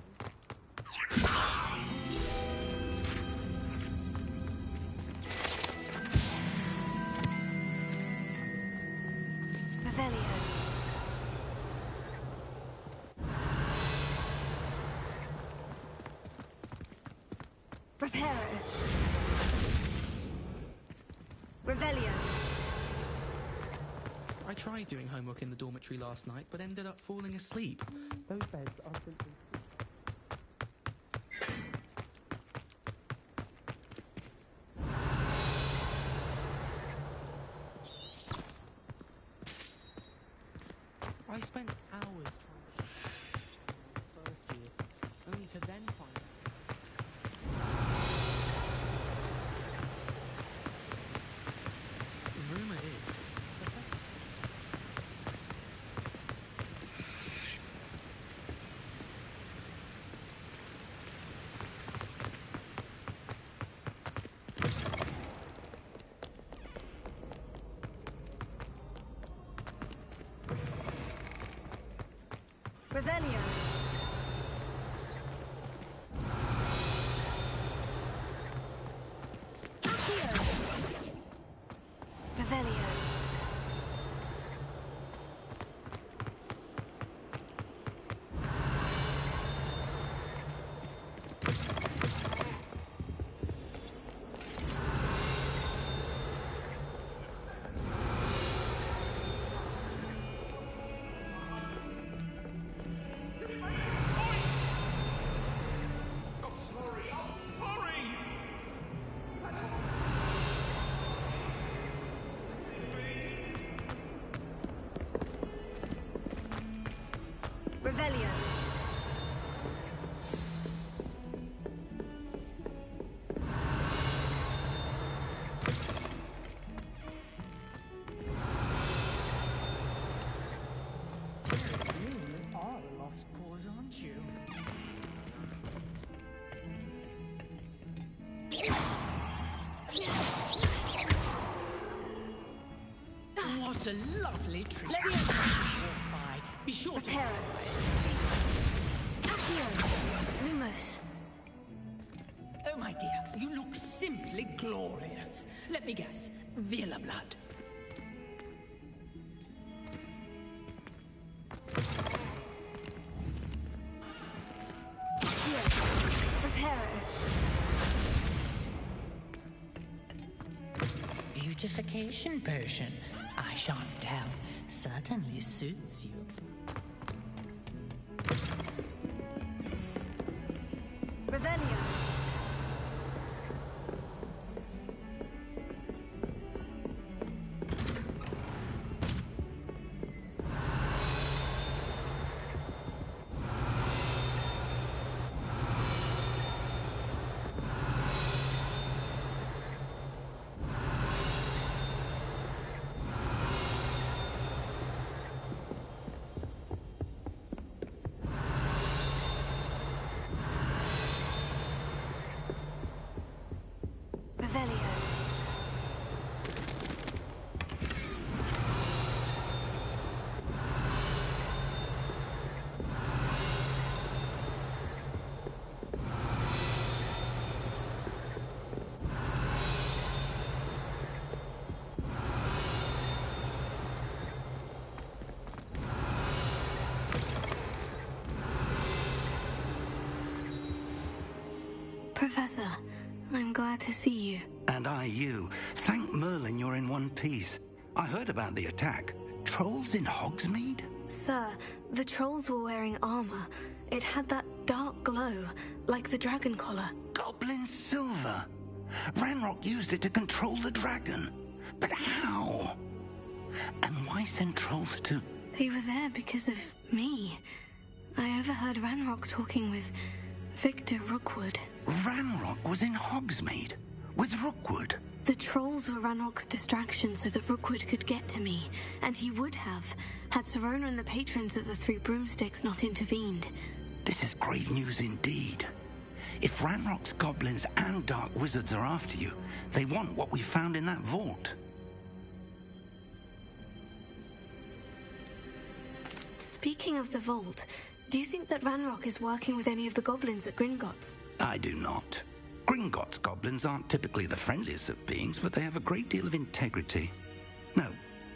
Revelio. Reparo. Revelio. I tried doing homework in the dormitory last night, but ended up falling asleep. Those beds are simply... I spent hours trying to first year, only to then find out. The rumour is... Revelio. Revelio. Revelio. You are a lost cause, aren't you? What a lovely treat. Let me walk by. Be sure to Lumos. Oh, my dear, you look simply glorious. Let me guess. Vela blood. Beautification potion. I shan't tell. Certainly suits you. Revelio. Professor, I'm glad to see you. And I you. Thank Merlin you're in one piece. I heard about the attack. Trolls in Hogsmeade? Sir, the trolls were wearing armor. It had that dark glow, like the dragon collar. Goblin silver. Ranrock used it to control the dragon. But how? And why send trolls to... They were there because of me. I overheard Ranrock talking with Victor Rookwood. Ranrock was in Hogsmeade with Rookwood. The trolls were Ranrock's distraction so that Rookwood could get to me, and he would have, had Serona and the patrons of the Three Broomsticks not intervened. This is grave news indeed. If Ranrock's goblins and dark wizards are after you, they want what we found in that vault. Speaking of the vault, do you think that Ranrock is working with any of the goblins at Gringotts? I do not. Gringotts goblins aren't typically the friendliest of beings, but they have a great deal of integrity. No,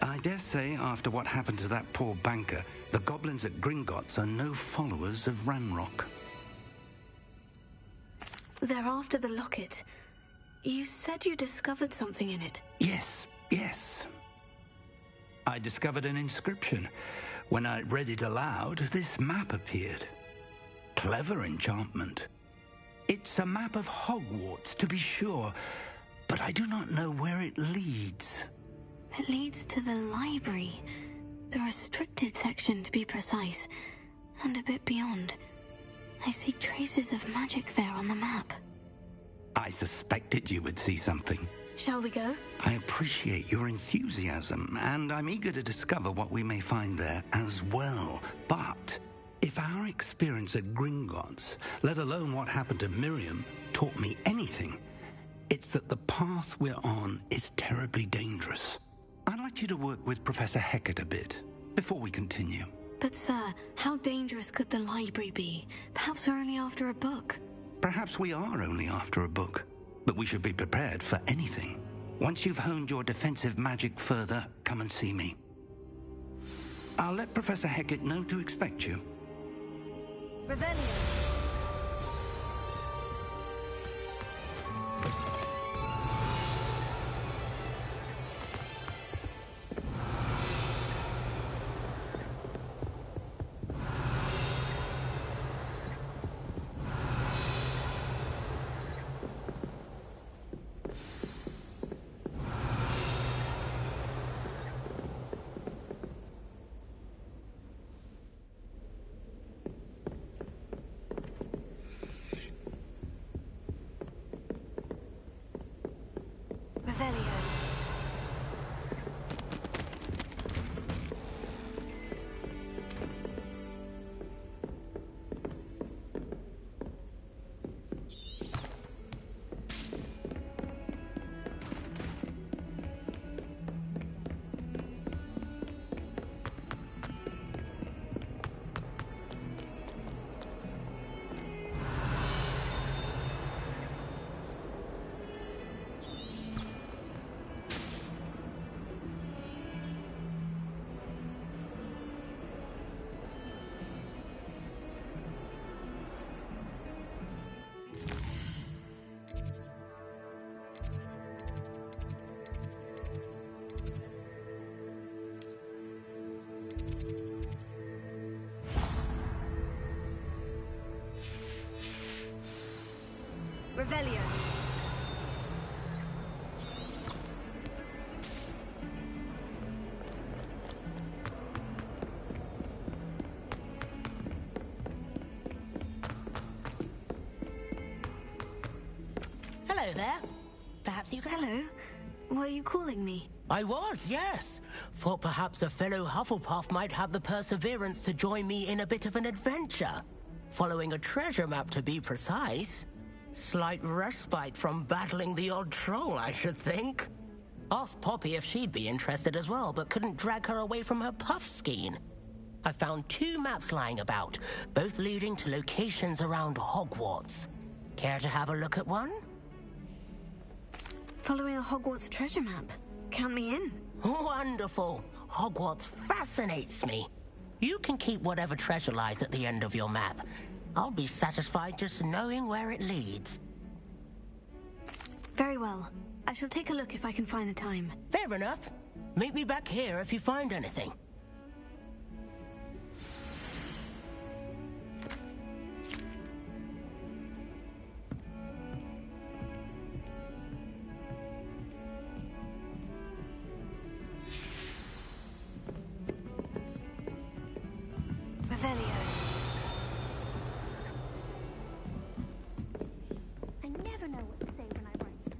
I dare say after what happened to that poor banker, the goblins at Gringotts are no followers of Ranrock. They're after the locket. You said you discovered something in it. Yes. I discovered an inscription. When I read it aloud, this map appeared. Clever enchantment. It's a map of Hogwarts, to be sure, but I do not know where it leads. It leads to the library. The restricted section, to be precise, and a bit beyond. I see traces of magic there on the map. I suspected you would see something. Shall we go? I appreciate your enthusiasm, and I'm eager to discover what we may find there as well. But if our experience at Gringotts, let alone what happened to Miriam, taught me anything, it's that the path we're on is terribly dangerous. I'd like you to work with Professor Hecat a bit before we continue. But sir, how dangerous could the library be? Perhaps we're only after a book. Perhaps we are only after a book, but we should be prepared for anything. Once you've honed your defensive magic further, come and see me. I'll let Professor Hecat know to expect you. Revelio. Revelio. Hello there. Perhaps you can... Hello. Were you calling me? I was, yes. Thought perhaps a fellow Hufflepuff might have the perseverance to join me in a bit of an adventure. Following a treasure map, to be precise. Slight respite from battling the odd troll, I should think. Asked Poppy if she'd be interested as well, but couldn't drag her away from her puff skein. I found 2 maps lying about, both leading to locations around Hogwarts. Care to have a look at one? Following a Hogwarts treasure map. Count me in. Wonderful. Hogwarts fascinates me. You can keep whatever treasure lies at the end of your map. I'll be satisfied just knowing where it leads. Very well. I shall take a look if I can find the time. Fair enough. Meet me back here if you find anything. Revelio. I never know what to say when I write.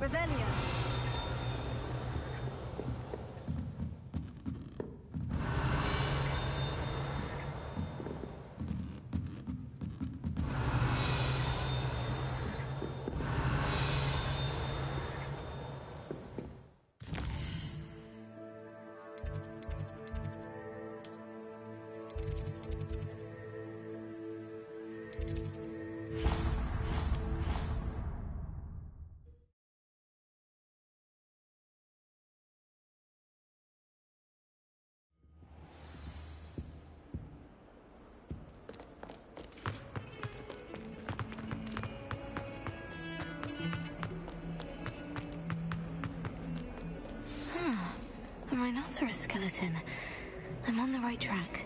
Revelio. A rhinoceros skeleton. I'm on the right track.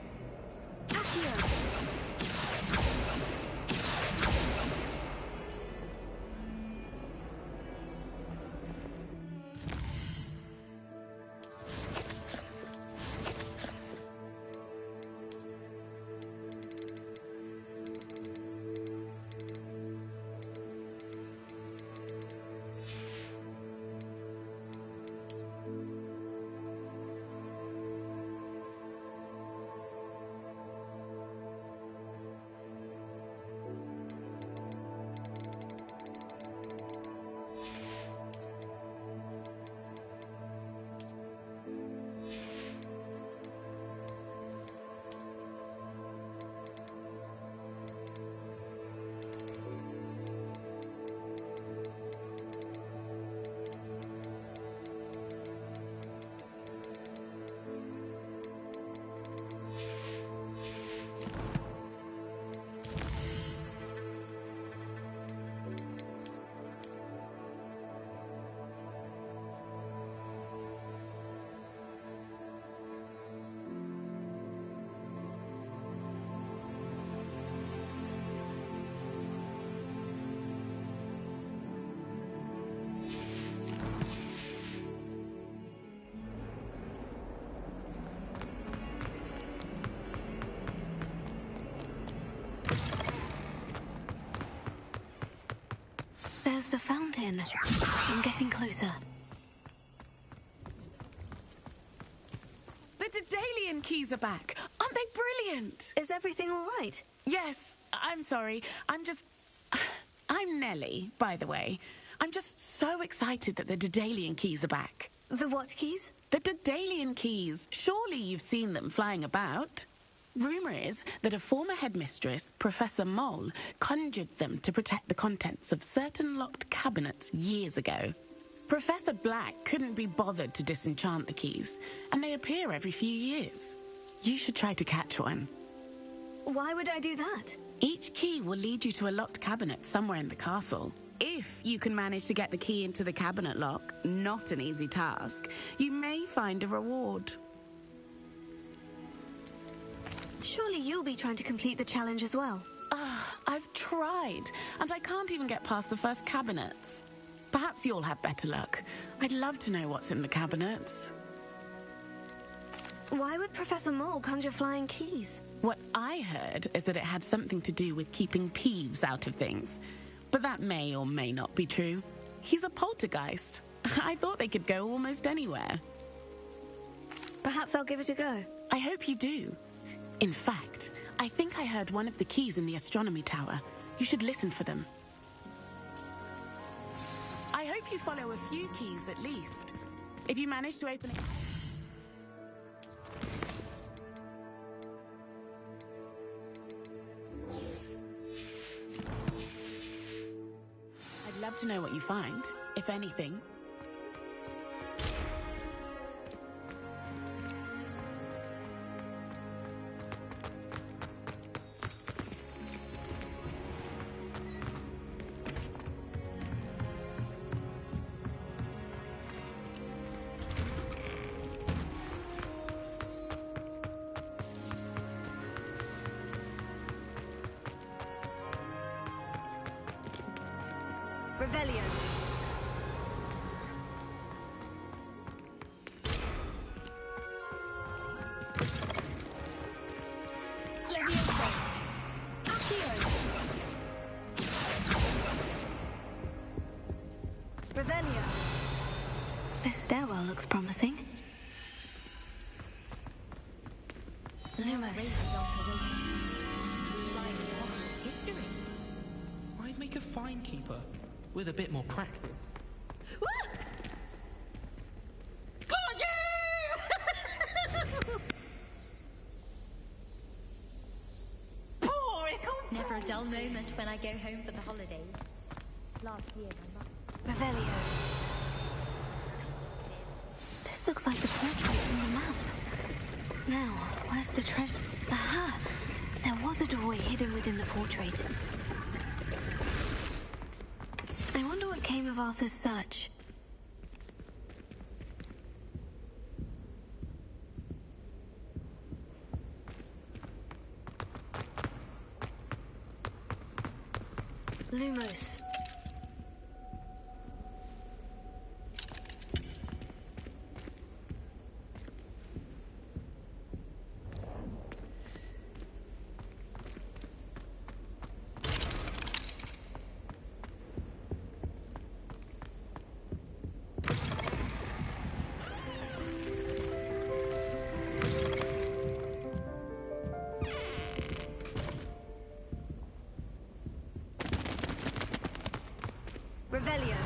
There's the fountain. I'm getting closer. The Daedalian keys are back. Aren't they brilliant? Is everything all right? Yes. I'm sorry. I'm Nelly, by the way. I'm just so excited that the Daedalian keys are back. The what keys? The Daedalian keys. Surely you've seen them flying about. Rumour is that a former headmistress, Professor Mole, conjured them to protect the contents of certain locked cabinets years ago. Professor Black couldn't be bothered to disenchant the keys, and they appear every few years. You should try to catch one. Why would I do that? Each key will lead you to a locked cabinet somewhere in the castle. If you can manage to get the key into the cabinet lock, not an easy task, you may find a reward. Surely you'll be trying to complete the challenge as well. I've tried, and I can't even get past the first cabinets. Perhaps you'll have better luck. I'd love to know what's in the cabinets. Why would Professor Mole conjure flying keys? What I heard is that it had something to do with keeping peeves out of things. But that may or may not be true. He's a poltergeist. I thought they could go almost anywhere. Perhaps I'll give it a go. I hope you do. In fact, I think I heard one of the keys in the astronomy tower. You should listen for them. I hope you follow a few keys at least. If you manage to open it... I'd love to know what you find, if anything. Revelio. Leviosa. Accio. Revelio. This stairwell looks promising. Lumos. I'd make a fine keeper with a bit more practice. Never a dull moment when I go home for the holidays. Last year, my mum. Revelio. This looks like the portrait from the map. Now, where's the treasure? Aha! There was a doorway hidden within the portrait. I wonder what came of Arthur's search. Lumos. Revelio.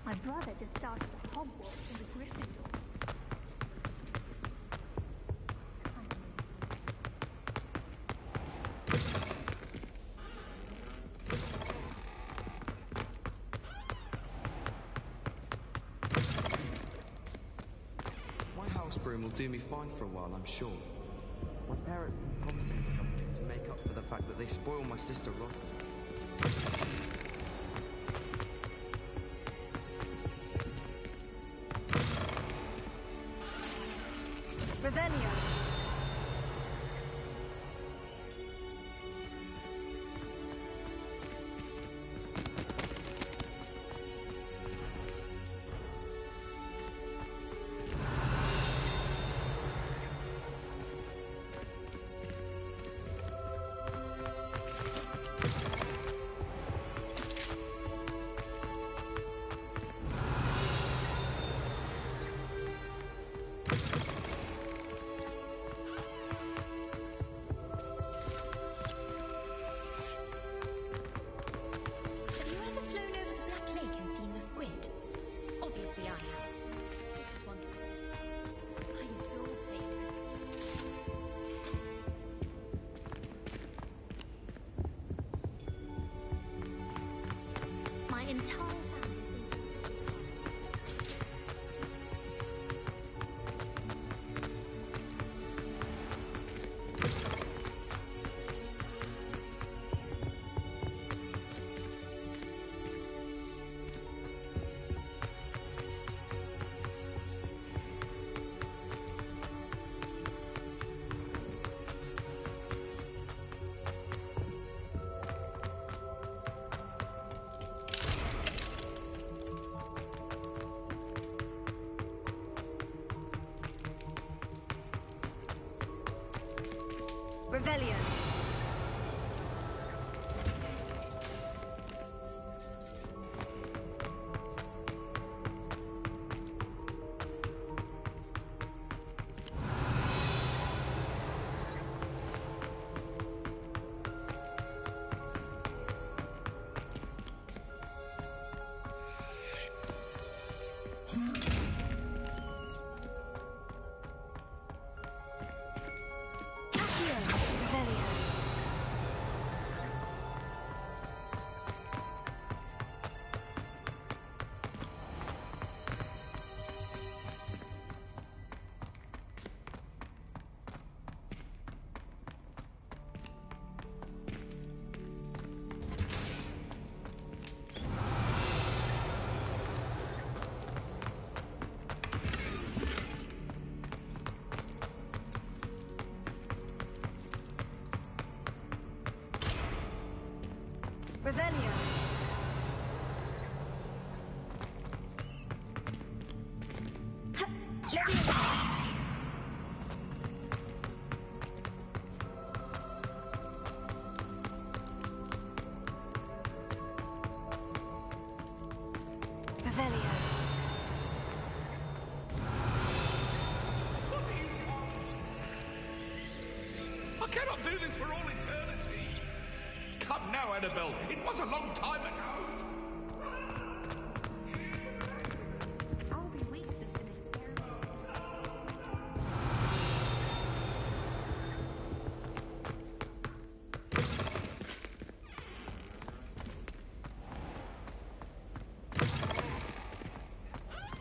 My brother just started at Hogwarts in the Gryffindor. Broom will do me fine for a while, I'm sure. My parents promised me something to make up for the fact that they spoiled my sister rotten. Revelio. Revelio. Revelio. I cannot do this for all eternity. Come now, Annabelle. It was a long time ago.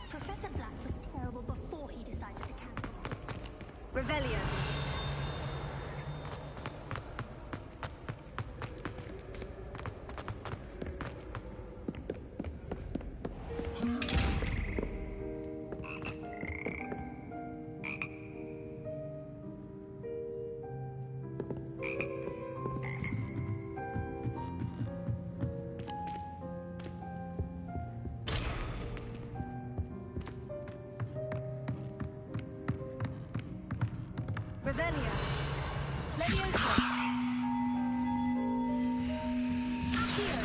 Professor Black was terrible before he decided to cancel. Revelio. Revelio. Leviosa. Accio.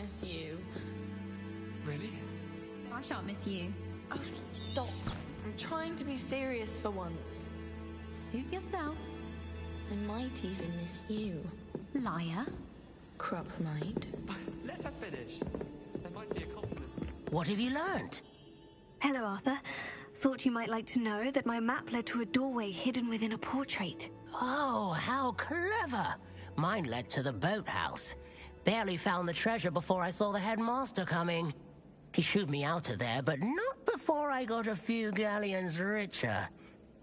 miss you. Really? I shan't miss you. Oh, stop. I'm trying to be serious for once. Suit yourself. I might even miss you. Liar. Crop might. Let her finish. There might be a compliment. What have you learned? Hello, Arthur. Thought you might like to know that my map led to a doorway hidden within a portrait. Oh, how clever! Mine led to the boathouse. Barely found the treasure before I saw the headmaster coming. He shooed me out of there, but not before I got a few galleons richer.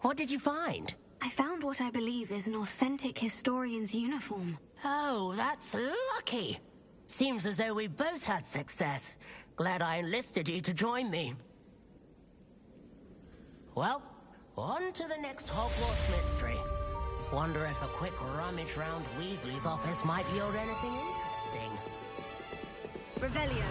What did you find? I found what I believe is an authentic historian's uniform. Oh, that's lucky. Seems as though we both had success. Glad I enlisted you to join me. Well, on to the next Hogwarts mystery. Wonder if a quick rummage round Weasley's office might yield anything interesting. Revelio.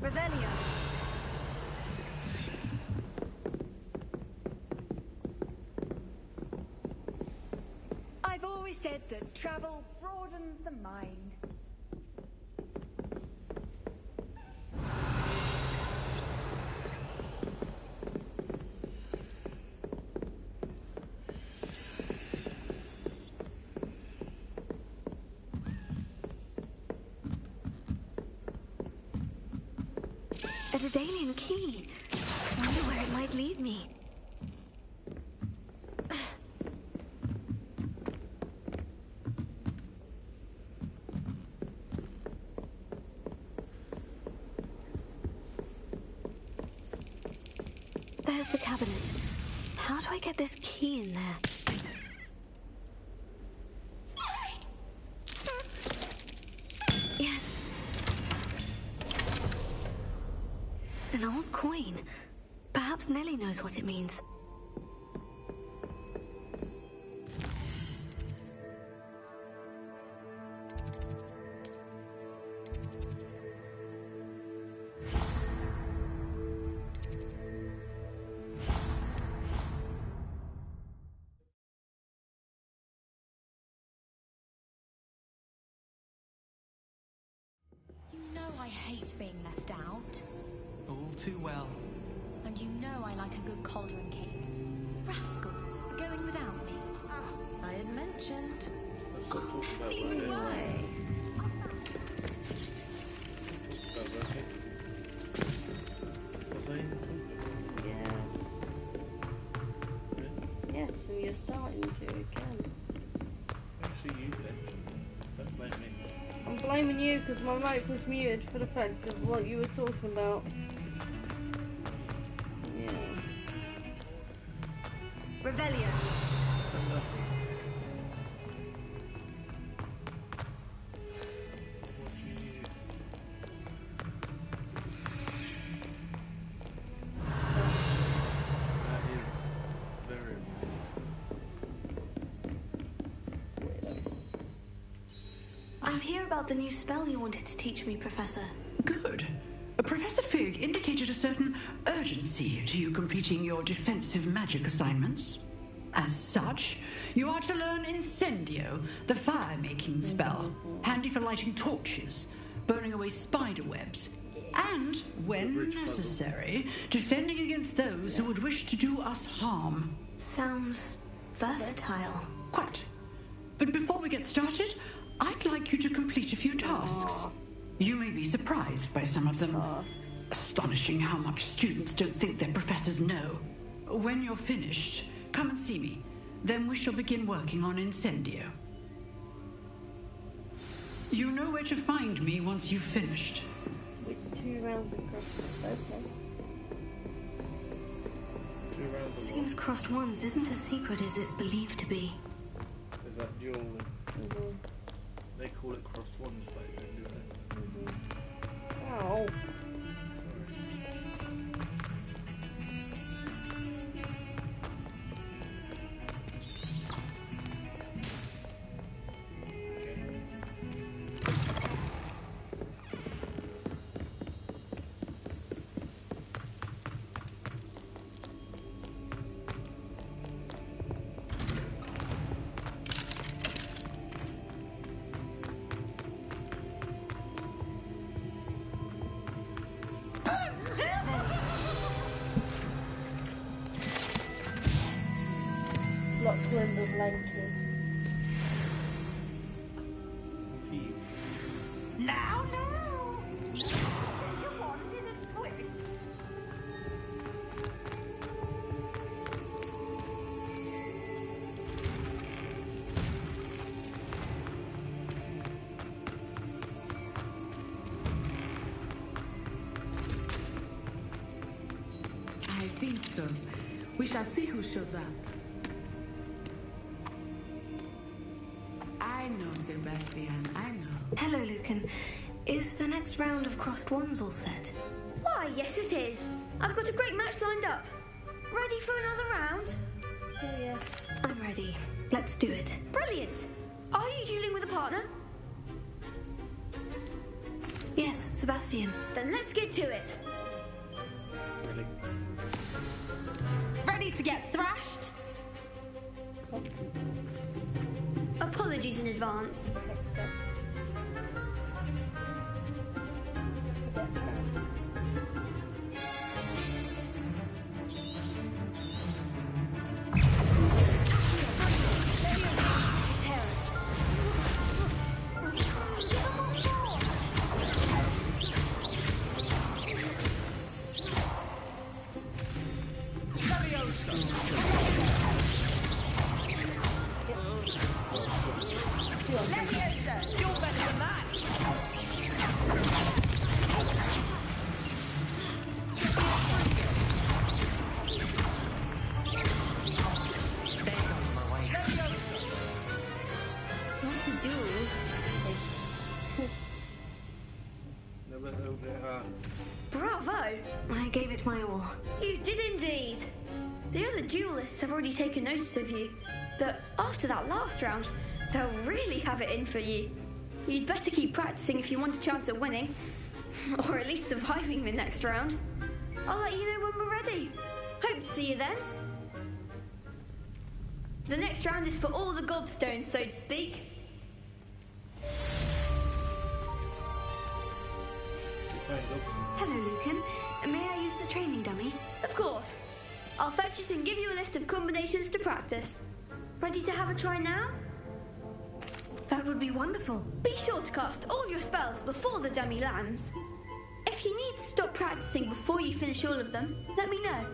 Revelio. I've always said that travel broadens the mind. A Daedalian key. Wonder where it might lead me. There's the cabinet. How do I get this key in there? Yes. An old coin. Perhaps Nellie knows what it means. You know I hate being left out. All too well. And you know I like a good cauldron cake. Rascals, going without me. I had mentioned. That's even worse. Yes, so you're starting to again. Actually, you then. Don't blame me. I'm blaming you because my mic was muted for the fact of what you were talking about. Yeah. Revelio. I'm here about the new spell you wanted to teach me, Professor. Good. Professor Fig indicated a certain urgency to you completing your defensive magic assignments. As such, you are to learn Incendio, the fire-making spell, handy for lighting torches, burning away spider webs, and, when necessary, defending against those who would wish to do us harm. Sounds versatile. Quite. But before we get started, I'd like you to complete a few tasks. You may be surprised by some of them. Astonishing how much students don't think their professors know. When you're finished, come and see me. Then we shall begin working on Incendio. You know where to find me once you've finished. 2 rounds across. Okay. 2 rounds of Seems crossed ones isn't as secret as it's believed to be. There's that duel. They call it crossed ones back then, do they? Ow. Blend of Lensko. Now, I think so. We shall see who shows up. I know, Sebastian, I know. Hello, Lucan. Is the next round of crossed ones all set? Why, yes it is. I've got a great match lined up. Ready for another round? Oh, yeah. I'm ready. Let's do it. Brilliant. Are you dueling with a partner? Yes, Sebastian. Then let's get to it. Really? Ready to get thrashed? Apologies in advance. Bravo! I gave it my all. You did indeed. The other duelists have already taken notice of you, but after that last round, they'll really have it in for you. You'd better keep practicing if you want a chance at winning, or at least surviving the next round. I'll let you know when we're ready. Hope to see you then. The next round is for all the gobstones, so to speak. Hello, Lucan. May I use the training dummy? Of course. I'll fetch it and give you a list of combinations to practice. Ready to have a try now? That would be wonderful. Be sure to cast all your spells before the dummy lands. If you need to stop practicing before you finish all of them, let me know.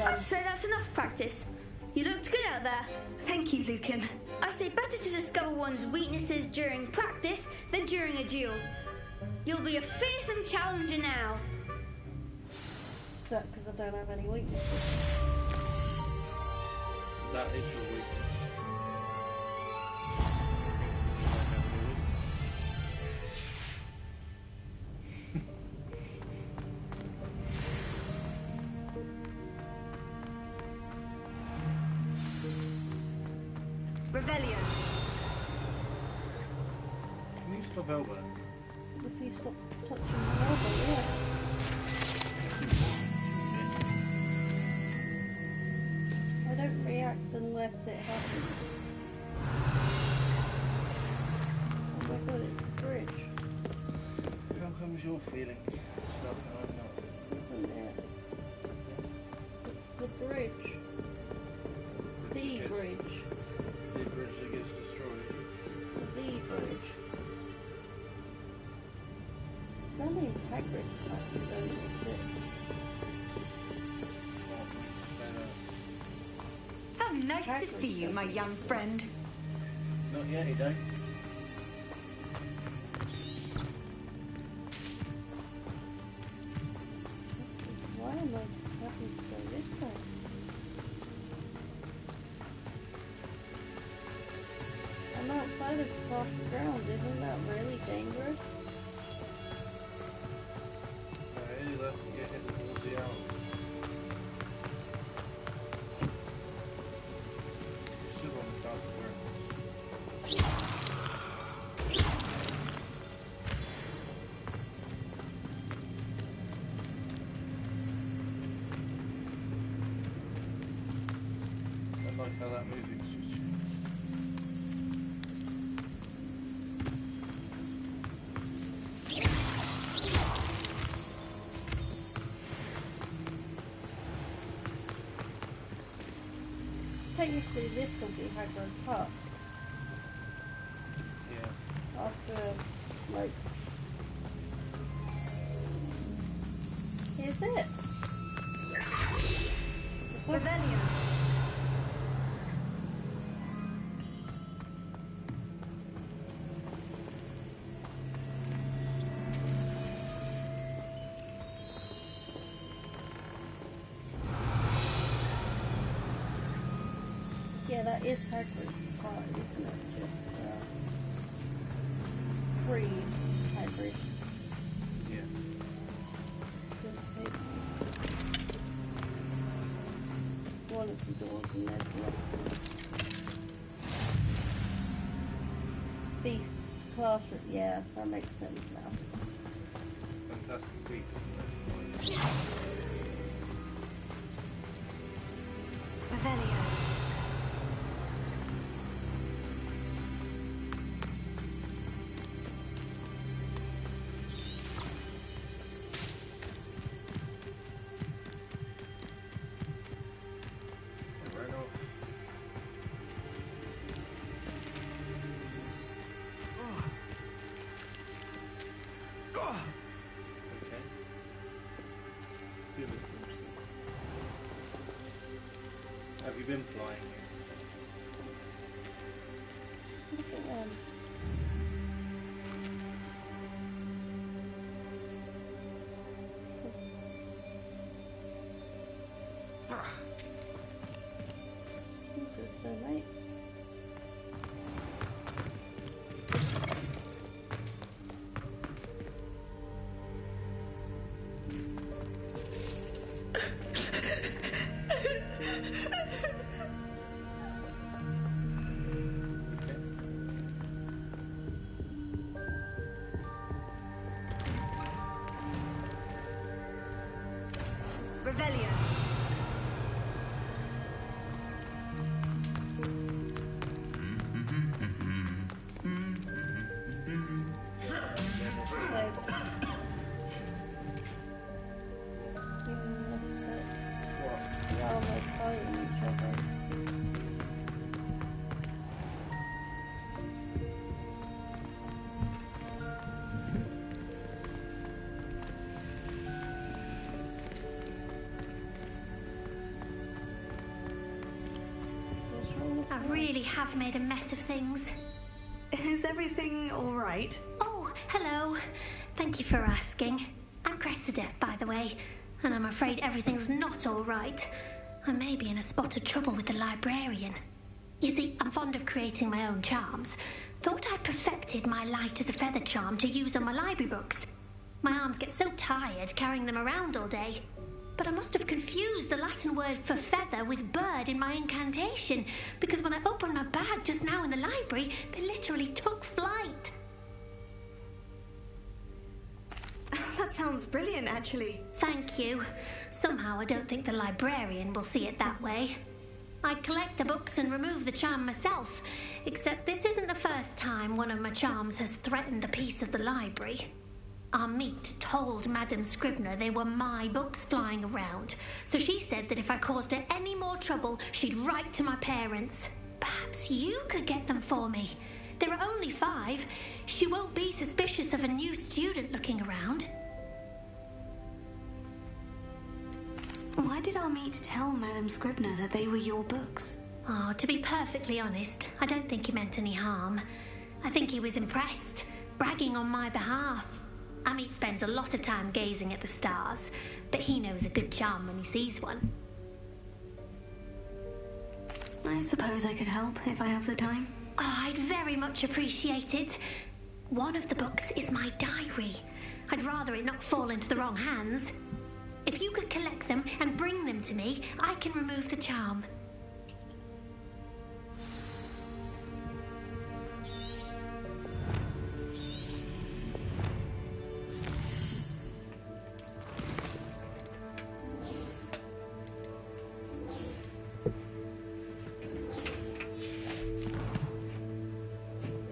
I'd say that's enough practice. You looked good out there. Thank you, Lucan. I say better to discover one's weaknesses during practice than during a duel. You'll be a fearsome challenger now. Except because I don't have any weaknesses. That is your weakness. Rebellion. Can you stop Elba? If you stop touching the elbow, yeah. I don't react unless it happens. Oh my god, it's the bridge. How comes you're feeling stuff and I'm not? Isn't it? It's the bridge. The bridge. The bridge that gets destroyed. The bridge. That means Hagrid's stuff don't exist. How nice to see you, my young friend. Not yet, you don't. Why am I having to go this way? I'm outside of Castle Grounds, isn't that really dangerous? Hey, left to get hit towards the out. Still on the Castle Grounds. I like how that moving's just changed. Technically this will be Hagrid's hut. Yeah. After, like... Here's it! Revelio. Yeah, that is Hagrid's hut, isn't it? Just, free Hagrid. Yes. One of the doors and there's the other. Beast's classroom, yeah, that makes sense now. Fantastic Beast. Revelio. Have you been flying Look at them. Good though, mate. Revelio. I really have made a mess of things. Is everything all right? Oh, hello. Thank you for asking. I'm Cressida, by the way, and I'm afraid everything's not all right. I may be in a spot of trouble with the librarian. You see, I'm fond of creating my own charms. Thought I'd perfected my light as a feather charm to use on my library books. My arms get so tired carrying them around all day. But I must have confused the Latin word for feather with bird in my incantation, because when I opened my bag just now in the library, they literally took flight. That sounds brilliant, actually. Thank you. Somehow I don't think the librarian will see it that way. I collect the books and remove the charm myself, except this isn't the first time one of my charms has threatened the peace of the library. Our meet told Madame Scribner they were my books flying around, so she said that if I caused her any more trouble, she'd write to my parents. Perhaps you could get them for me. There are only 5. She won't be suspicious of a new student looking around. Why did our meet tell Madame Scribner that they were your books? Oh, to be perfectly honest, I don't think he meant any harm. I think he was impressed, bragging on my behalf. Amit spends a lot of time gazing at the stars, but he knows a good charm when he sees one. I suppose I could help if I have the time. Oh, I'd very much appreciate it. One of the books is my diary. I'd rather it not fall into the wrong hands. If you could collect them and bring them to me, I can remove the charm.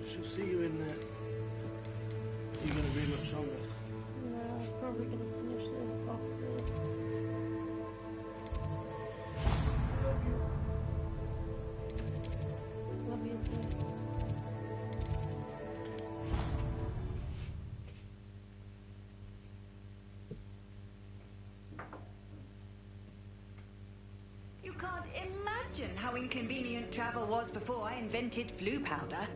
She'll see you in there. You're going to be much longer. No, I'm probably going to finish this off this. Love you too. You can't imagine how inconvenient travel was before I invented flu powder.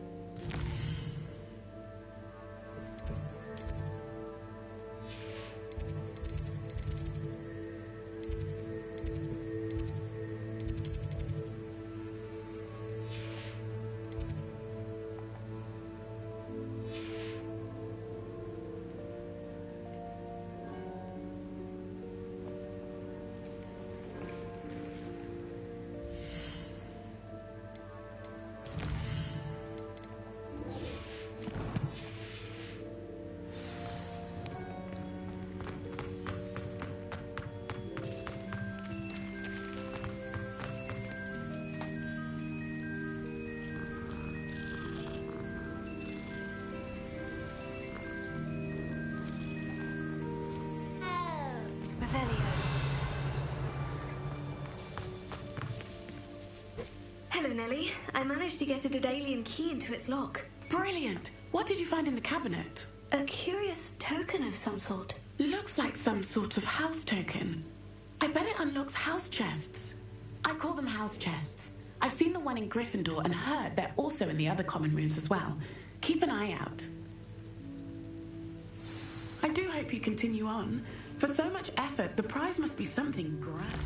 Hello, Nellie. I managed to get a Daedalian key into its lock. Brilliant! What did you find in the cabinet? A curious token of some sort. Looks like some sort of house token. I bet it unlocks house chests. I call them house chests. I've seen the one in Gryffindor and heard they're also in the other common rooms as well. Keep an eye out. I do hope you continue on. For so much effort, the prize must be something grand.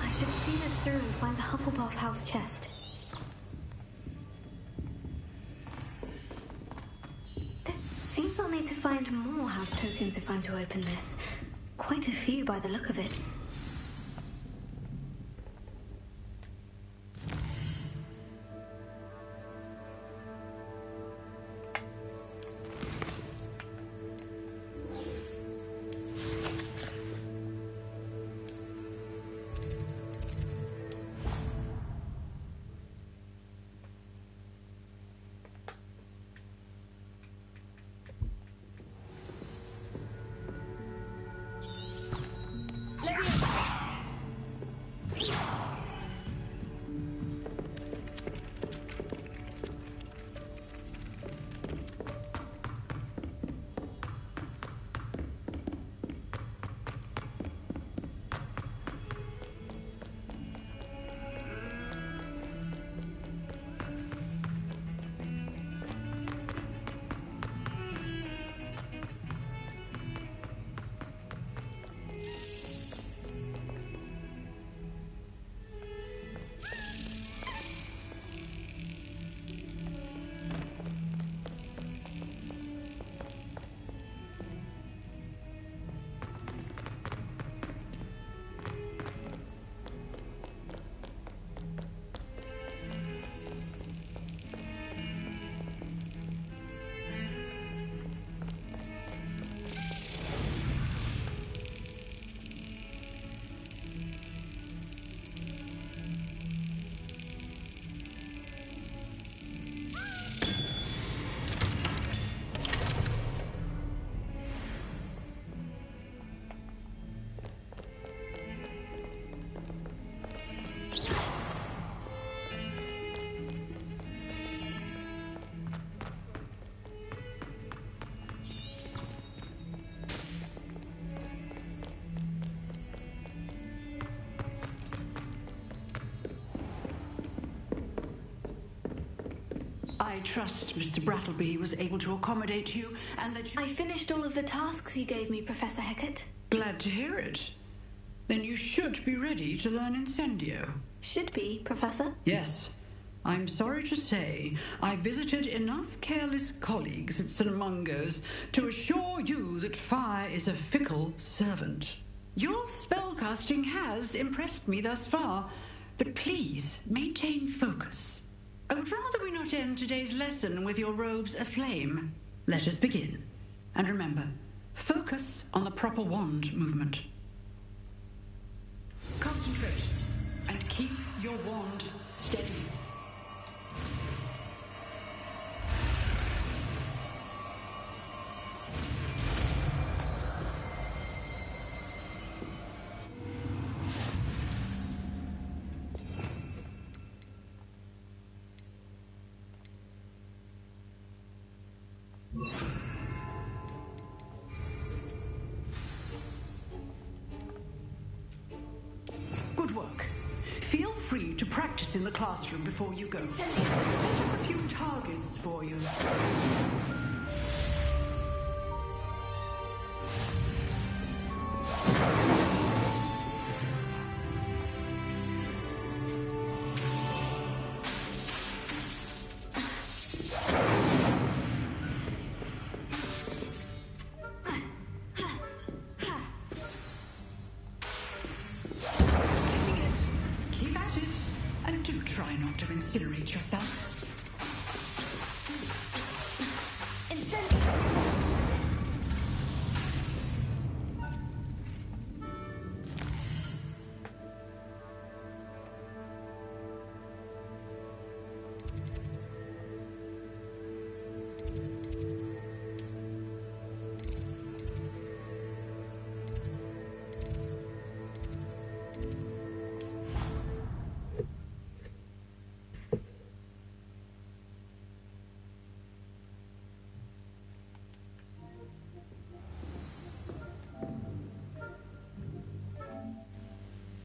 I should see this through and find the Hufflepuff house chest. It seems I'll need to find more house tokens if I'm to open this. Quite a few by the look of it. Let me I trust Mr. Brattleby was able to accommodate you and that you... I finished all of the tasks you gave me, Professor Hecat. Glad to hear it. Then you should be ready to learn Incendio. Should be, Professor? Yes. I'm sorry to say, I visited enough careless colleagues at St. Mungo's to assure you that fire is a fickle servant. Your spellcasting has impressed me thus far, but please maintain focus. I would rather we not end today's lesson with your robes aflame. Let us begin. And remember, focus on the proper wand movement. Concentrate and keep your wand steady. Good work. Feel free to practice in the classroom before you go. Set up a few targets for you.